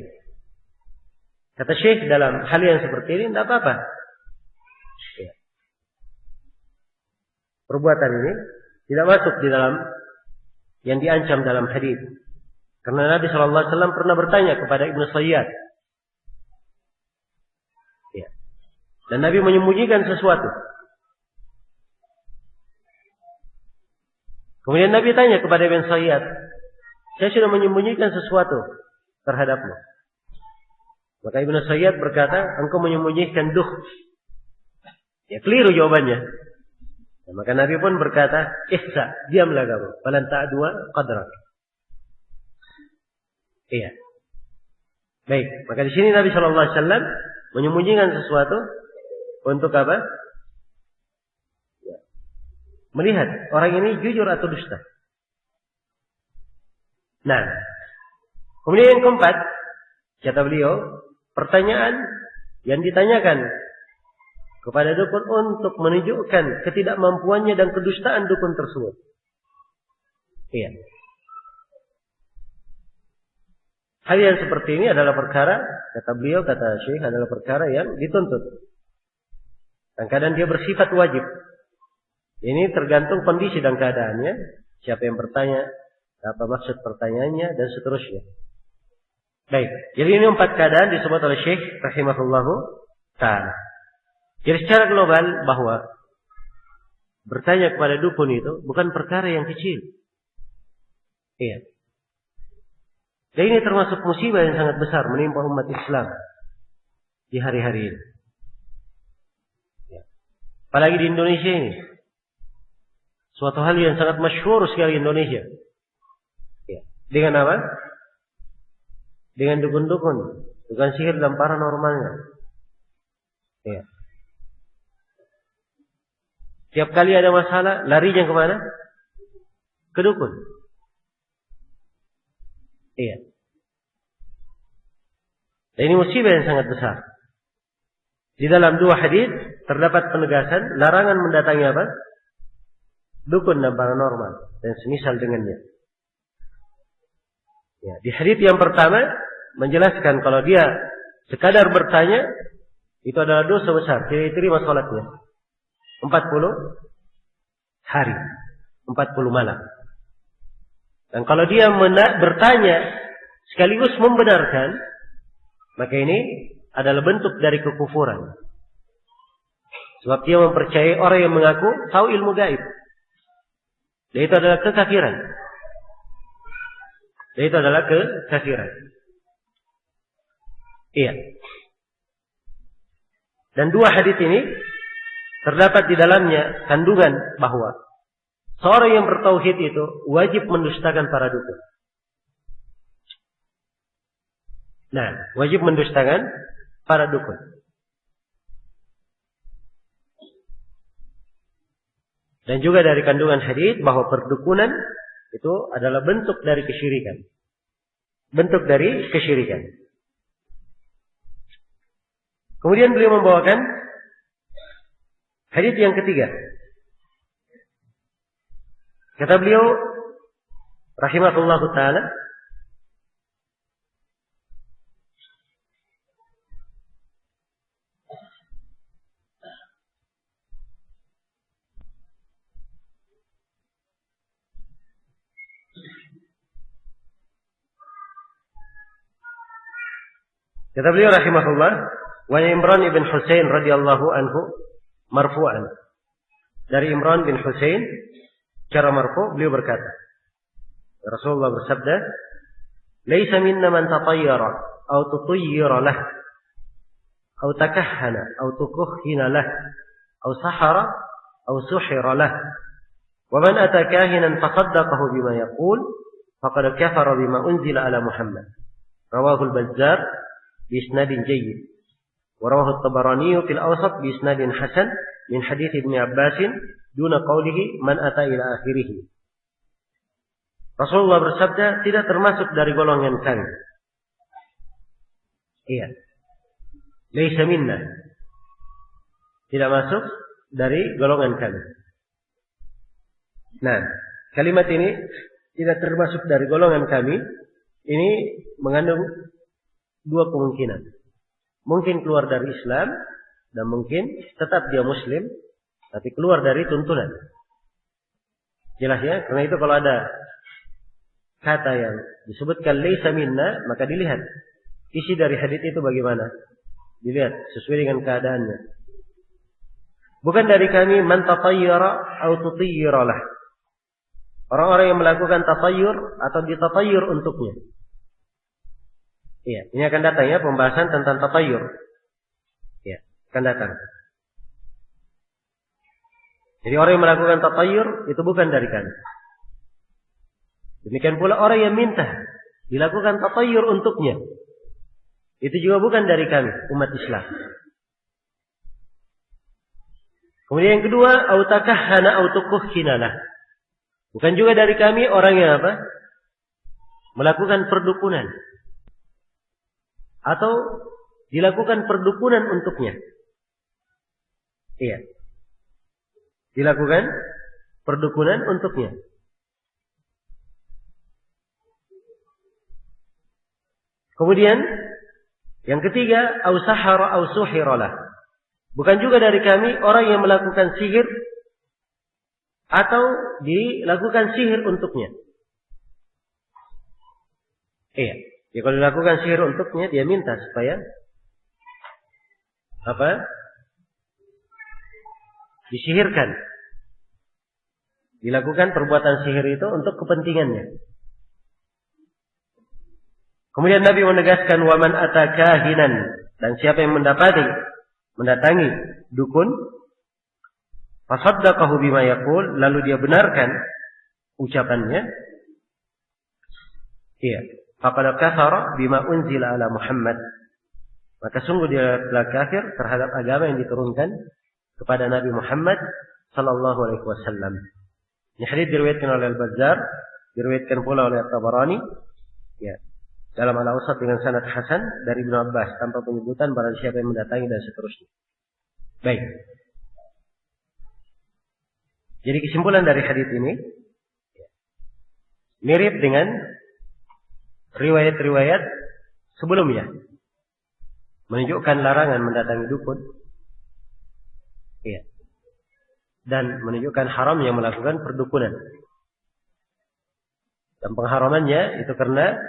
Kata Syekh, dalam hal yang seperti ini tidak apa-apa. Iya. Perbuatan ini tidak masuk di dalam yang diancam dalam hadis. Karena Nabi sallallahu alaihi wasallam pernah bertanya kepada Ibnu Sayyad. Ya. Dan Nabi menyembunyikan sesuatu. Kemudian Nabi tanya kepada Ibnu Sayyad, saya sudah menyembunyikan sesuatu terhadapmu. Maka Ibnu Sayyad berkata, engkau menyembunyikan duh. Ya, keliru jawabannya. Ya, maka Nabi pun berkata, ihsa, diamlah kamu. Falan ta'dua qadrak. Iya. Baik, maka di sini Nabi sallallahu alaihi wasallam menyembunyikan sesuatu untuk apa? Ya. Melihat orang ini jujur atau dusta. Nah, kemudian yang keempat, kata beliau, pertanyaan yang ditanyakan kepada dukun untuk menunjukkan ketidakmampuannya dan kedustaan dukun tersebut. Iya. Hal yang seperti ini adalah perkara, kata beliau, kata Syekh, adalah perkara yang dituntut. Dan kadang dia bersifat wajib. Ini tergantung kondisi dan keadaannya. Siapa yang bertanya, apa maksud pertanyaannya, dan seterusnya. Baik, jadi ini 4 keadaan disebut oleh Syekh rahimahullahu ta'ala. Jadi secara global bahwa bertanya kepada dukun itu bukan perkara yang kecil. Iya. Dan ini termasuk musibah yang sangat besar menimpa umat Islam di hari-hari ini. Ya. Apalagi di Indonesia ini. Suatu hal yang sangat masyhur sekali Indonesia. Ya. Dengan apa? Dengan dukun-dukun. Bukan sihir dan paranormalnya. Ya. Tiap kali ada masalah, larinya kemana? Ke dukun. Iya. Dan ini musibah yang sangat besar. Di dalam dua hadis terdapat penegasan larangan mendatangi apa? Dukun dan paranormal dan semisal dengannya. Ya, di hadis yang pertama menjelaskan kalau dia sekadar bertanya itu adalah dosa besar, tidak diterima salatnya. 40 hari, 40 malam. Dan kalau dia bertanya sekaligus membenarkan, maka ini adalah bentuk dari kekufuran. Sebab dia mempercayai orang yang mengaku tahu ilmu gaib. Dan itu adalah kekafiran. Dan itu adalah kekafiran. Iya. Dan dua hadis ini terdapat di dalamnya kandungan bahwa seorang yang bertauhid itu wajib mendustakan para dukun. Nah, wajib mendustakan para dukun. Dan juga dari kandungan hadis bahwa perdukunan itu adalah bentuk dari kesyirikan. Bentuk dari kesyirikan. Kemudian beliau membawakan hadis yang ketiga. Kata beliau rahimahullahu taala, kata beliau rahimahullah, wa Imran bin Husain radhiyallahu anhu marfu'an. Dari Imran bin Husain secara marfu' beliau berkata, Rasulullah bersabda, "Laisa minna man tatayyara aw tutayyira lah, aw takahhana aw tukuhhina lah, aw sahara aw suhira lah. Wa man ata kahinan fasaddaqahu bima yaqul, faqad kafara bima unzila ala Muhammad." Rawahu al-Bazzar bi isnadin jayyid. Wa rawahu at-Tabarani fil Awsat bi isnadin hasan min hadits Ibnu Abbas duna qawlihi man ata ila akhirih. Rasulullah bersabda, tidak termasuk dari golongan kami. Iya. Laisa minna. Tidak masuk dari golongan kami. Nah, kalimat ini tidak termasuk dari golongan kami. Ini mengandung dua kemungkinan. Mungkin keluar dari Islam dan mungkin tetap dia Muslim tapi keluar dari tuntunan. Jelas ya? Karena itu kalau ada kata yang disebutkan laisa minna, maka dilihat isi dari hadis itu bagaimana. Dilihat sesuai dengan keadaannya. Bukan dari kami man tatayyara atau tutayyira lah. Orang-orang yang melakukan tatayyur atau ditatayyur untuknya. Iya, ini akan datang ya pembahasan tentang tatayyur. Ya, akan datang. Jadi orang yang melakukan tatayyur itu bukan dari kami. Demikian pula orang yang minta dilakukan tatayyur untuknya, itu juga bukan dari kami, umat Islam. Kemudian yang kedua, au takahhana au tukuhhinalah. Bukan juga dari kami orang yang apa? Melakukan perdukunan atau dilakukan perdukunan untuknya. Iya. Dilakukan perdukunan untuknya. Kemudian yang ketiga, au sahara au suhiralah. Bukan juga dari kami orang yang melakukan sihir atau dilakukan sihir untuknya. Iya. Ya, kalau dilakukan sihir untuknya, dia minta supaya apa? Disihirkan. Dilakukan perbuatan sihir itu untuk kepentingannya. Kemudian Nabi menegaskan waman atakahinan, dan siapa yang mendatangi dukun, fasaddaqahu bima yaqul, lalu dia benarkan ucapannya. Iya, faqad kafara bima unzila ala Muhammad. Maka sungguh dia telah kafir terhadap agama yang diturunkan kepada Nabi Muhammad sallallahu alaihi wasallam. Ini hadis diriwayatkan oleh Al-Bazzar, diriwayatkan pula oleh At-Tabarani. Ya. dalam Al-Awsat dengan sanad hasan dari Ibnu Abbas tanpa penyebutan barang siapa yang mendatangi dan seterusnya. Baik. Jadi kesimpulan dari hadis ini mirip dengan riwayat-riwayat sebelumnya, menunjukkan larangan mendatangi dukun, ya, dan menunjukkan haramnya melakukan perdukunan. Dan pengharamannya itu karena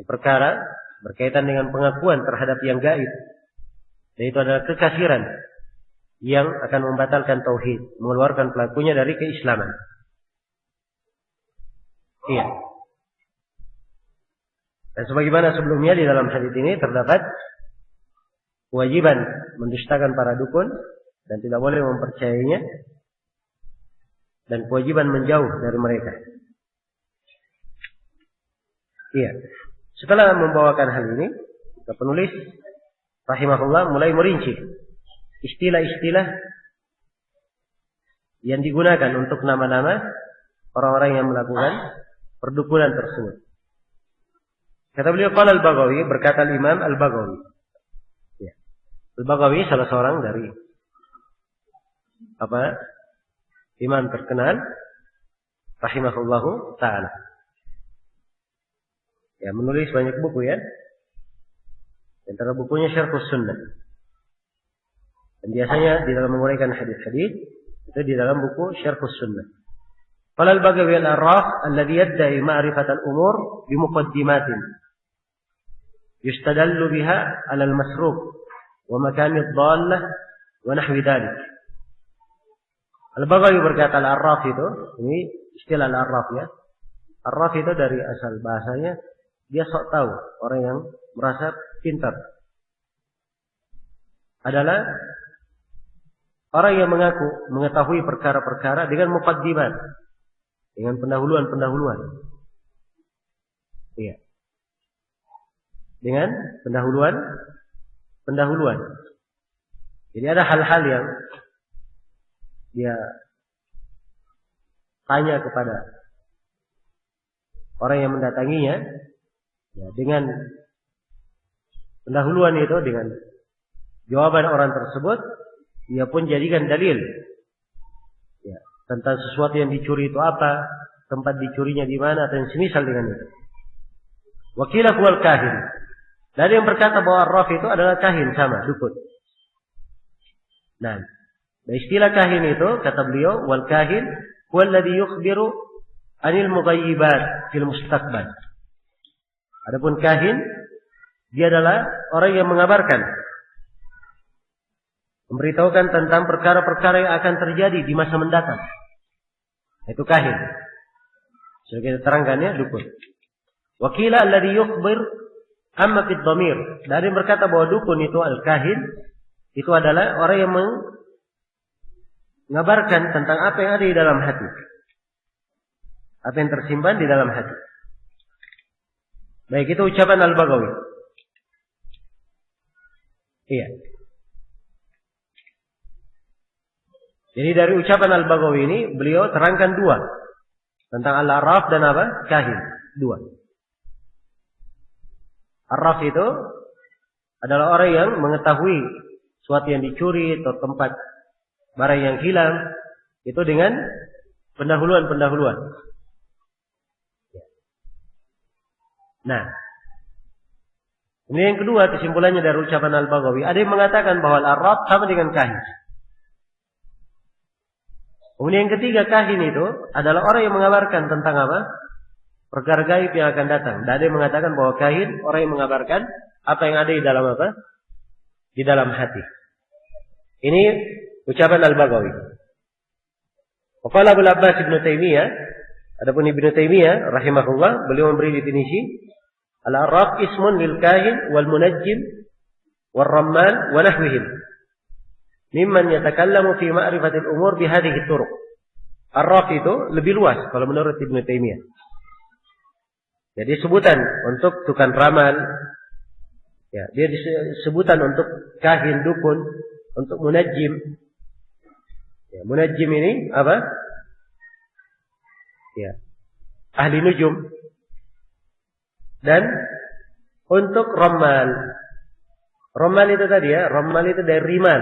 perkara berkaitan dengan pengakuan terhadap yang gaib. Dan itu adalah kekafiran yang akan membatalkan tauhid, mengeluarkan pelakunya dari keislaman. Iya. Dan sebagaimana sebelumnya di dalam hadis ini terdapat kewajiban mendustakan para dukun dan tidak boleh mempercayainya, dan kewajiban menjauh dari mereka. Iya. Setelah membawakan hal ini, penulis rahimahullah mulai merinci istilah-istilah yang digunakan untuk nama-nama orang-orang yang melakukan perdukunan tersebut. Kata beliau, qala Al-Baghawi, berkata Imam Al-Baghawi. Ya. Al-Baghawi salah seorang dari imam terkenal rahimahullahu taala. Ya, menulis banyak buku ya. Antara bukunya Syarhus Sunnah. Dan biasanya di dalam menguraikan hadis-hadis itu di dalam buku Syarhus Sunnah. Qala al-Baghawi al-Arraf alladhi yadda'i ma'rifat al-umur bi muqaddimatin yustadallu biha 'ala al-masruq wa makani ad-dallah wa nahwi dhalik. Al-Baghawi berkata al-Arraf itu, ini istilah al-Arraf ya. Arraf itu dari asal bahasanya dia sok tahu, orang yang merasa pintar. Adalah orang yang mengaku mengetahui perkara-perkara dengan muqaddimat, dengan pendahuluan-pendahuluan. Iya. Dengan pendahuluan. Jadi ada hal-hal yang dia tanya kepada orang yang mendatanginya, ya, dengan pendahuluan itu, dengan jawaban orang tersebut, ia pun jadikan dalil ya, tentang sesuatu yang dicuri itu apa, tempat dicurinya di mana, dan semisal dengan itu. Wakilah wal kahin. Dari yang berkata bahwa Arraf itu adalah kahin, sama, dukun. Nah, istilah kahin itu, kata beliau, wal kahin huwa alladhi yukhbiru anil mughayyibat fil mustaqbal. Adapun kahin, dia adalah orang yang mengabarkan, memberitahukan tentang perkara-perkara yang akan terjadi di masa mendatang. Itu kahin. Sudah kita terangkan ya, dukun. Wakila alladhi yukhbir amma fid dhamir. Dari yang berkata bahwa dukun itu al-kahin, itu adalah orang yang mengabarkan tentang apa yang ada di dalam hati. Apa yang tersimpan di dalam hati. Baik, itu ucapan Al-Baghawi. Iya. Jadi dari ucapan Al-Baghawi ini beliau terangkan dua. Tentang Al-Arraf dan apa? Kahin. Dua. Arraf itu adalah orang yang mengetahui sesuatu yang dicuri atau tempat barang yang hilang. Itu dengan pendahuluan-pendahuluan. Nah, ini yang kedua kesimpulannya dari ucapan Al-Baghawi. Ada yang mengatakan bahwa Al-Arraf sama dengan kahin. Kemudian yang ketiga, kahin itu adalah orang yang mengabarkan tentang apa? Perkara gaib yang akan datang. Dan ada yang mengatakan bahwa kahin orang yang mengabarkan apa yang ada di dalam apa? Di dalam hati. Ini ucapan Al-Baghawi. Qala Abu Abbas Ibnu Taimiyah, adapun Ibnu Taimiyah rahimahullah, beliau memberi definisi Al-Arraf ismun lil kahin wal munajjim wal ramman wa nahwihim mimman yatakallamu fi ma'rifatil umur bihadhihi turuq. Arraf itu lebih luas kalau menurut Ibnu Taimiyah. Jadi sebutan untuk tukang ramal, ya, dia sebutan untuk kahin, dukun, untuk munajjim. Ya, munajjim ini apa? Ya, ahli nujum. Dan untuk romal. Romal itu tadi ya, romal itu dari rimal.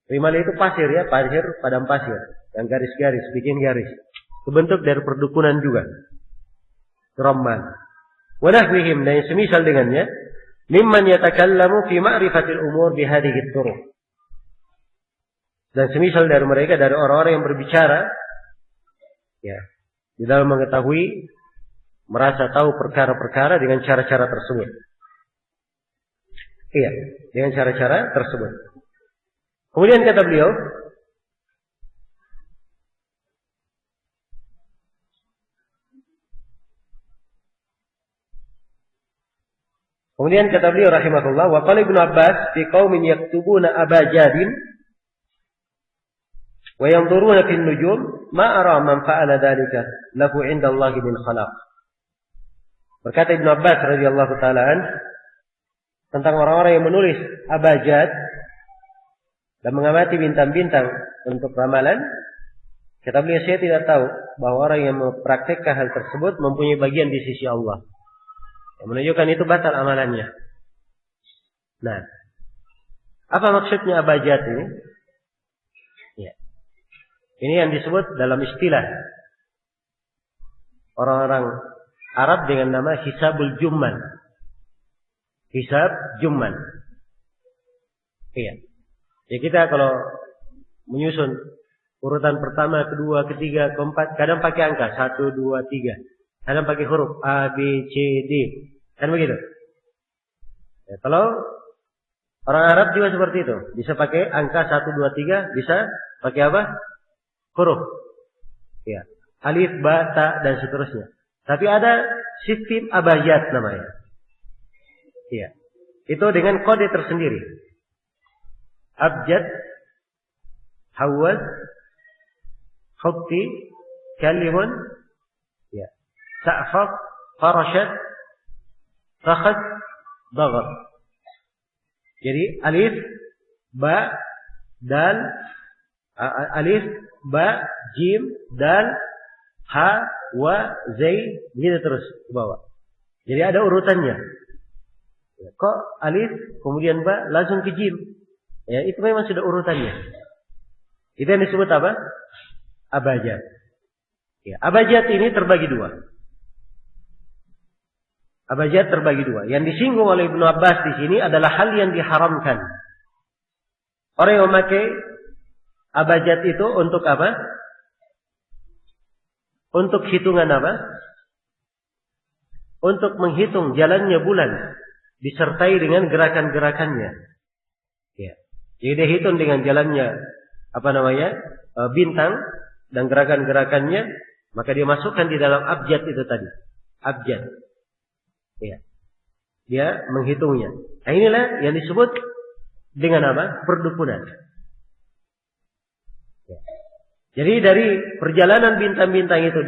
Rimal itu pasir ya, pasir, padang pasir. Yang garis-garis, bikin garis. Terbentuk dari perdukunan juga. Romal. Wanahwihim, dan yang semisal dengannya. Mimman yatakallamu fi ma'rifatil umur bihadihi turuq. Dan semisal dari mereka, dari orang-orang yang berbicara. Ya, di dalam mengetahui, merasa tahu perkara-perkara dengan cara-cara tersebut. Iya, dengan cara-cara tersebut. Kemudian kata beliau, rahimahullah, wa qala Ibnu Abbas fi qaumin yaktubuna abajadin wa yanzuruna fil nujum ma ara man fa'ala dhalika lahu 'inda Allah min khalaq. Berkata Ibnu Abbas radhiyallahu taala tentang orang-orang yang menulis abajad dan mengamati bintang-bintang untuk ramalan, kata beliau, saya tidak tahu bahwa orang yang mempraktikkan hal tersebut mempunyai bagian di sisi Allah. Yang menunjukkan itu batal amalannya. Nah, apa maksudnya abajad ini? Ya. Ini yang disebut dalam istilah orang-orang Arab dengan nama hisabul jumman. Hisab jumman. Iya. Ya kita kalau menyusun urutan pertama, kedua, ketiga, keempat, kadang pakai angka 1, 2, 3. Kadang pakai huruf A, B, C, D. Kan begitu. Ya, kalau orang Arab juga seperti itu. Bisa pakai angka 1, 2, 3. Bisa pakai apa? Huruf. Ya. Alif, ba, ta, dan seterusnya. Tapi ada sistem abajad namanya. Iya. Itu dengan kode tersendiri. Abjad, hawaz, khutti, kalimun, ya. Sa'faq, farashad, fakhat, baghar. Jadi alif, ba, dal, alif, ba, jim, dal, ha, wa, zai, begitu terus ke bawah. Jadi ada urutannya. Ya, kok alif, kemudian ba, langsung ke jim. Ya, itu memang sudah urutannya. Itu yang disebut apa? Abajad. Ya, abajad ini terbagi dua. Abajad terbagi dua. Yang disinggung oleh Ibnu Abbas di sini adalah hal yang diharamkan. Orang yang memakai abajad itu untuk apa? Untuk hitungan apa? Untuk menghitung jalannya bulan disertai dengan gerakan-gerakannya. Ya. Jadi dia hitung dengan jalannya bintang dan gerakan-gerakannya, maka dia masukkan di dalam abjad itu tadi. Abjad. Ya. Dia menghitungnya. Nah, inilah yang disebut dengan apa? Perdukunan. Ya. Jadi dari perjalanan bintang-bintang itu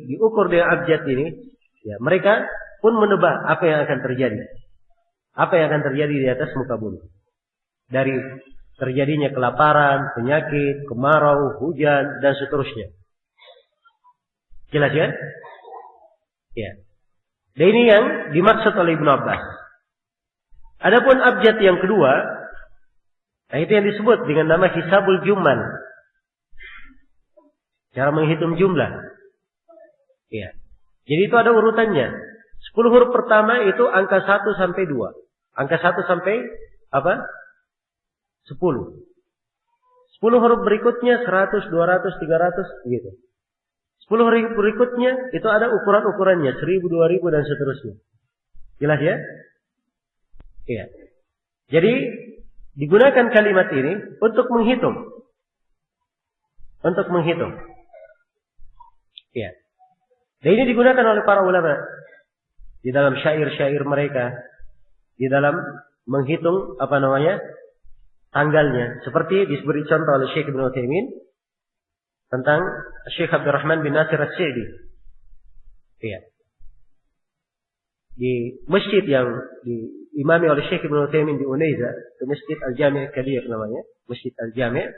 diukur dengan abjad ini, ya, mereka pun menebak apa yang akan terjadi. Apa yang akan terjadi di atas muka bumi. Dari terjadinya kelaparan, penyakit, kemarau, hujan, dan seterusnya. Jelas ya? Ya. Dan ini yang dimaksud oleh Ibnu Abbas. Adapun abjad yang kedua, nah itu yang disebut dengan nama hisabul jumman. Cara menghitung jumlah. Ya. Jadi itu ada urutannya. 10 huruf pertama itu angka 1 sampai 2. Angka 1 sampai apa? 10. 10 huruf berikutnya 100, 200, 300 gitu. 10 huruf berikutnya itu ada ukuran-ukurannya 1000, 2000 dan seterusnya. Jelas ya? Iya. Jadi digunakan kalimat ini untuk menghitung. Untuk menghitung. Iya. Dan ini digunakan oleh para ulama di dalam syair-syair mereka, di dalam menghitung tanggalnya. Seperti diberi contoh oleh Syekh Ibnu Utsaimin tentang Syekh Abdurrahman bin Nasir As-Sa'di. Iya. Di masjid yang diimami oleh Syekh Ibnu Utsaimin di Unaiza, itu Masjid Al-Jami' Al-Kabir namanya, Masjid Al-Jami'.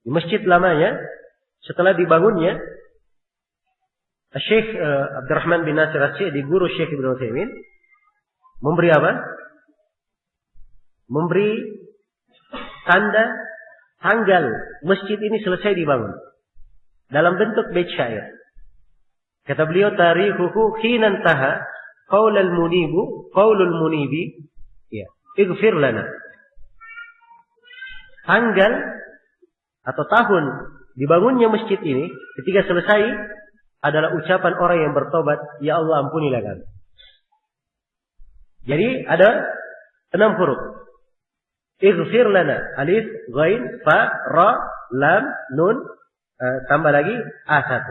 Di masjid lamanya, setelah dibangunnya, Syekh Abdurrahman bin Nasir As-Sa'di, guru Syekh Ibnu Utsaimin, Memberi apa? Memberi tanda tanggal masjid ini selesai dibangun. Dalam bentuk bait syair. Kata beliau, tarikhuhu hinan taha qaulul munibi, ya, ighfir lana. Tanggal atau tahun dibangunnya masjid ini ketika selesai adalah ucapan orang yang bertobat, ya Allah ampunilah kami. Jadi ada 6 huruf. Ighfir lana, alif, ghain, fa, ra, lam, nun, tambah lagi A1.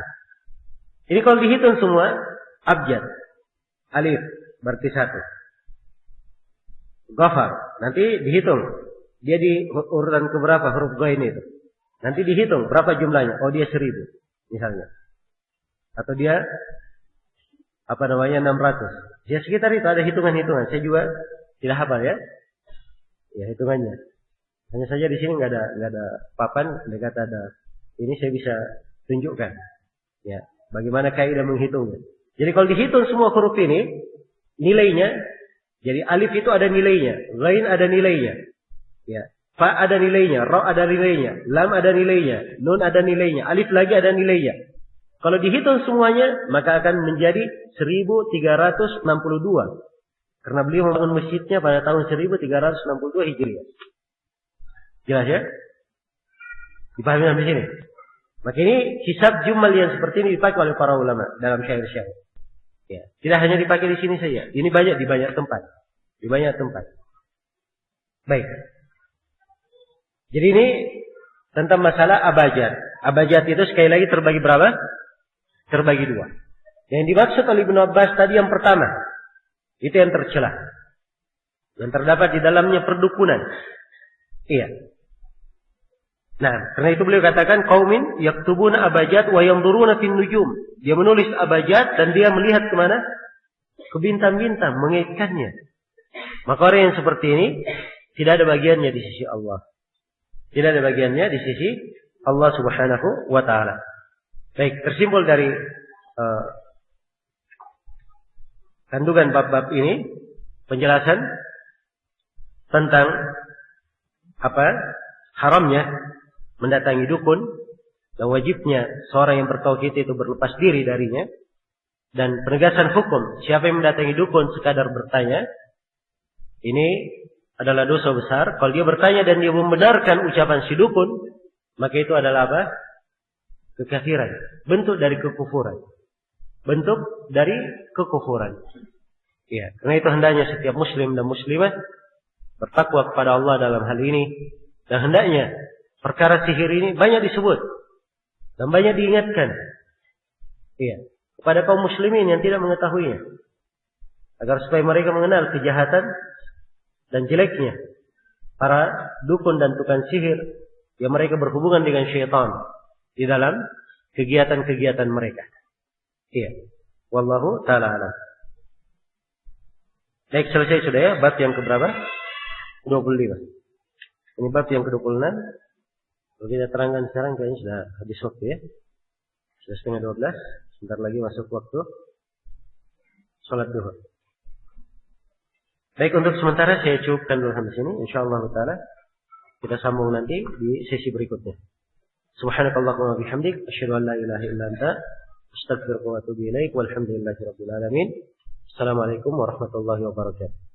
Ini kalau dihitung semua abjad. Alif berarti 1. Ghafar, nanti dihitung. Dia di urutan keberapa huruf ghain itu? Nanti dihitung berapa jumlahnya. Oh, dia 1000 misalnya. Atau dia 600. Ya sekitar itu, ada hitungan-hitungan. Saya juga tidak hafal ya. Ya hitungannya. Hanya saja di sini nggak ada papan, dekat ada. Ini saya bisa tunjukkan. Ya, bagaimana kaidah menghitungnya. Jadi kalau dihitung semua huruf ini nilainya, jadi alif itu ada nilainya, ghain ada nilainya. Ya, fa ada nilainya, ra ada nilainya, lam ada nilainya, nun ada nilainya, alif lagi ada nilainya. Kalau dihitung semuanya, maka akan menjadi 1362. Karena beliau membangun masjidnya pada tahun 1362 Hijriah. Jelas ya? Dipahami sampai sini? Maka ini hisab jumal yang seperti ini dipakai oleh para ulama dalam syair-syair. Ya. Tidak hanya dipakai di sini saja. Ini banyak di banyak tempat. Di banyak tempat. Baik. Jadi ini tentang masalah abajad. Abajad itu sekali lagi terbagi berapa? Terbagi 2. Yang dimaksud oleh Ibnu Abbas tadi yang pertama, itu yang tercela, yang terdapat di dalamnya perdukunan. Iya. Nah, karena itu beliau katakan qaumin yaktubuna abajad wa yanzuruna fin nujum. Dia menulis abajad dan dia melihat kemana? Ke bintang-bintang, mengaitkannya. Maka orang yang seperti ini tidak ada bagiannya di sisi Allah. Tidak ada bagiannya di sisi Allah Subhanahu wa taala. Baik, tersimpul dari kandungan bab-bab ini penjelasan tentang haramnya mendatangi dukun dan wajibnya seorang yang bertauhid itu berlepas diri darinya, dan penegasan hukum siapa yang mendatangi dukun sekadar bertanya ini adalah dosa besar. Kalau dia bertanya dan dia membenarkan ucapan si dukun, maka itu adalah apa? Kekafiran, bentuk dari kekufuran. Bentuk dari kekufuran. Ya, karena itu hendaknya setiap muslim dan muslimah bertakwa kepada Allah dalam hal ini, dan hendaknya perkara sihir ini banyak disebut dan banyak diingatkan. Iya, kepada kaum muslimin yang tidak mengetahuinya, agar supaya mereka mengenal kejahatan dan jeleknya para dukun dan tukang sihir yang mereka berhubungan dengan syaitan di dalam kegiatan-kegiatan mereka. Iya. Wallahu ta'ala alam. Baik, selesai sudah ya bab yang keberapa? 25. Ini bab yang ke-26. Kalau kita terangkan sekarang kayaknya sudah habis waktu ya. Sudah setengah 12. Sebentar lagi masuk waktu sholat duhur. Baik, untuk sementara saya cukupkan dulu sampai sini. Insyaallah ta'ala kita sambung nanti di sesi berikutnya. Subhanakallahumma bihamdik asyhadu an la ilaha illa anta astaghfiruka wa atubu ilaik walhamdulillahi rabbil alamin. Assalamualaikum warahmatullahi wabarakatuh.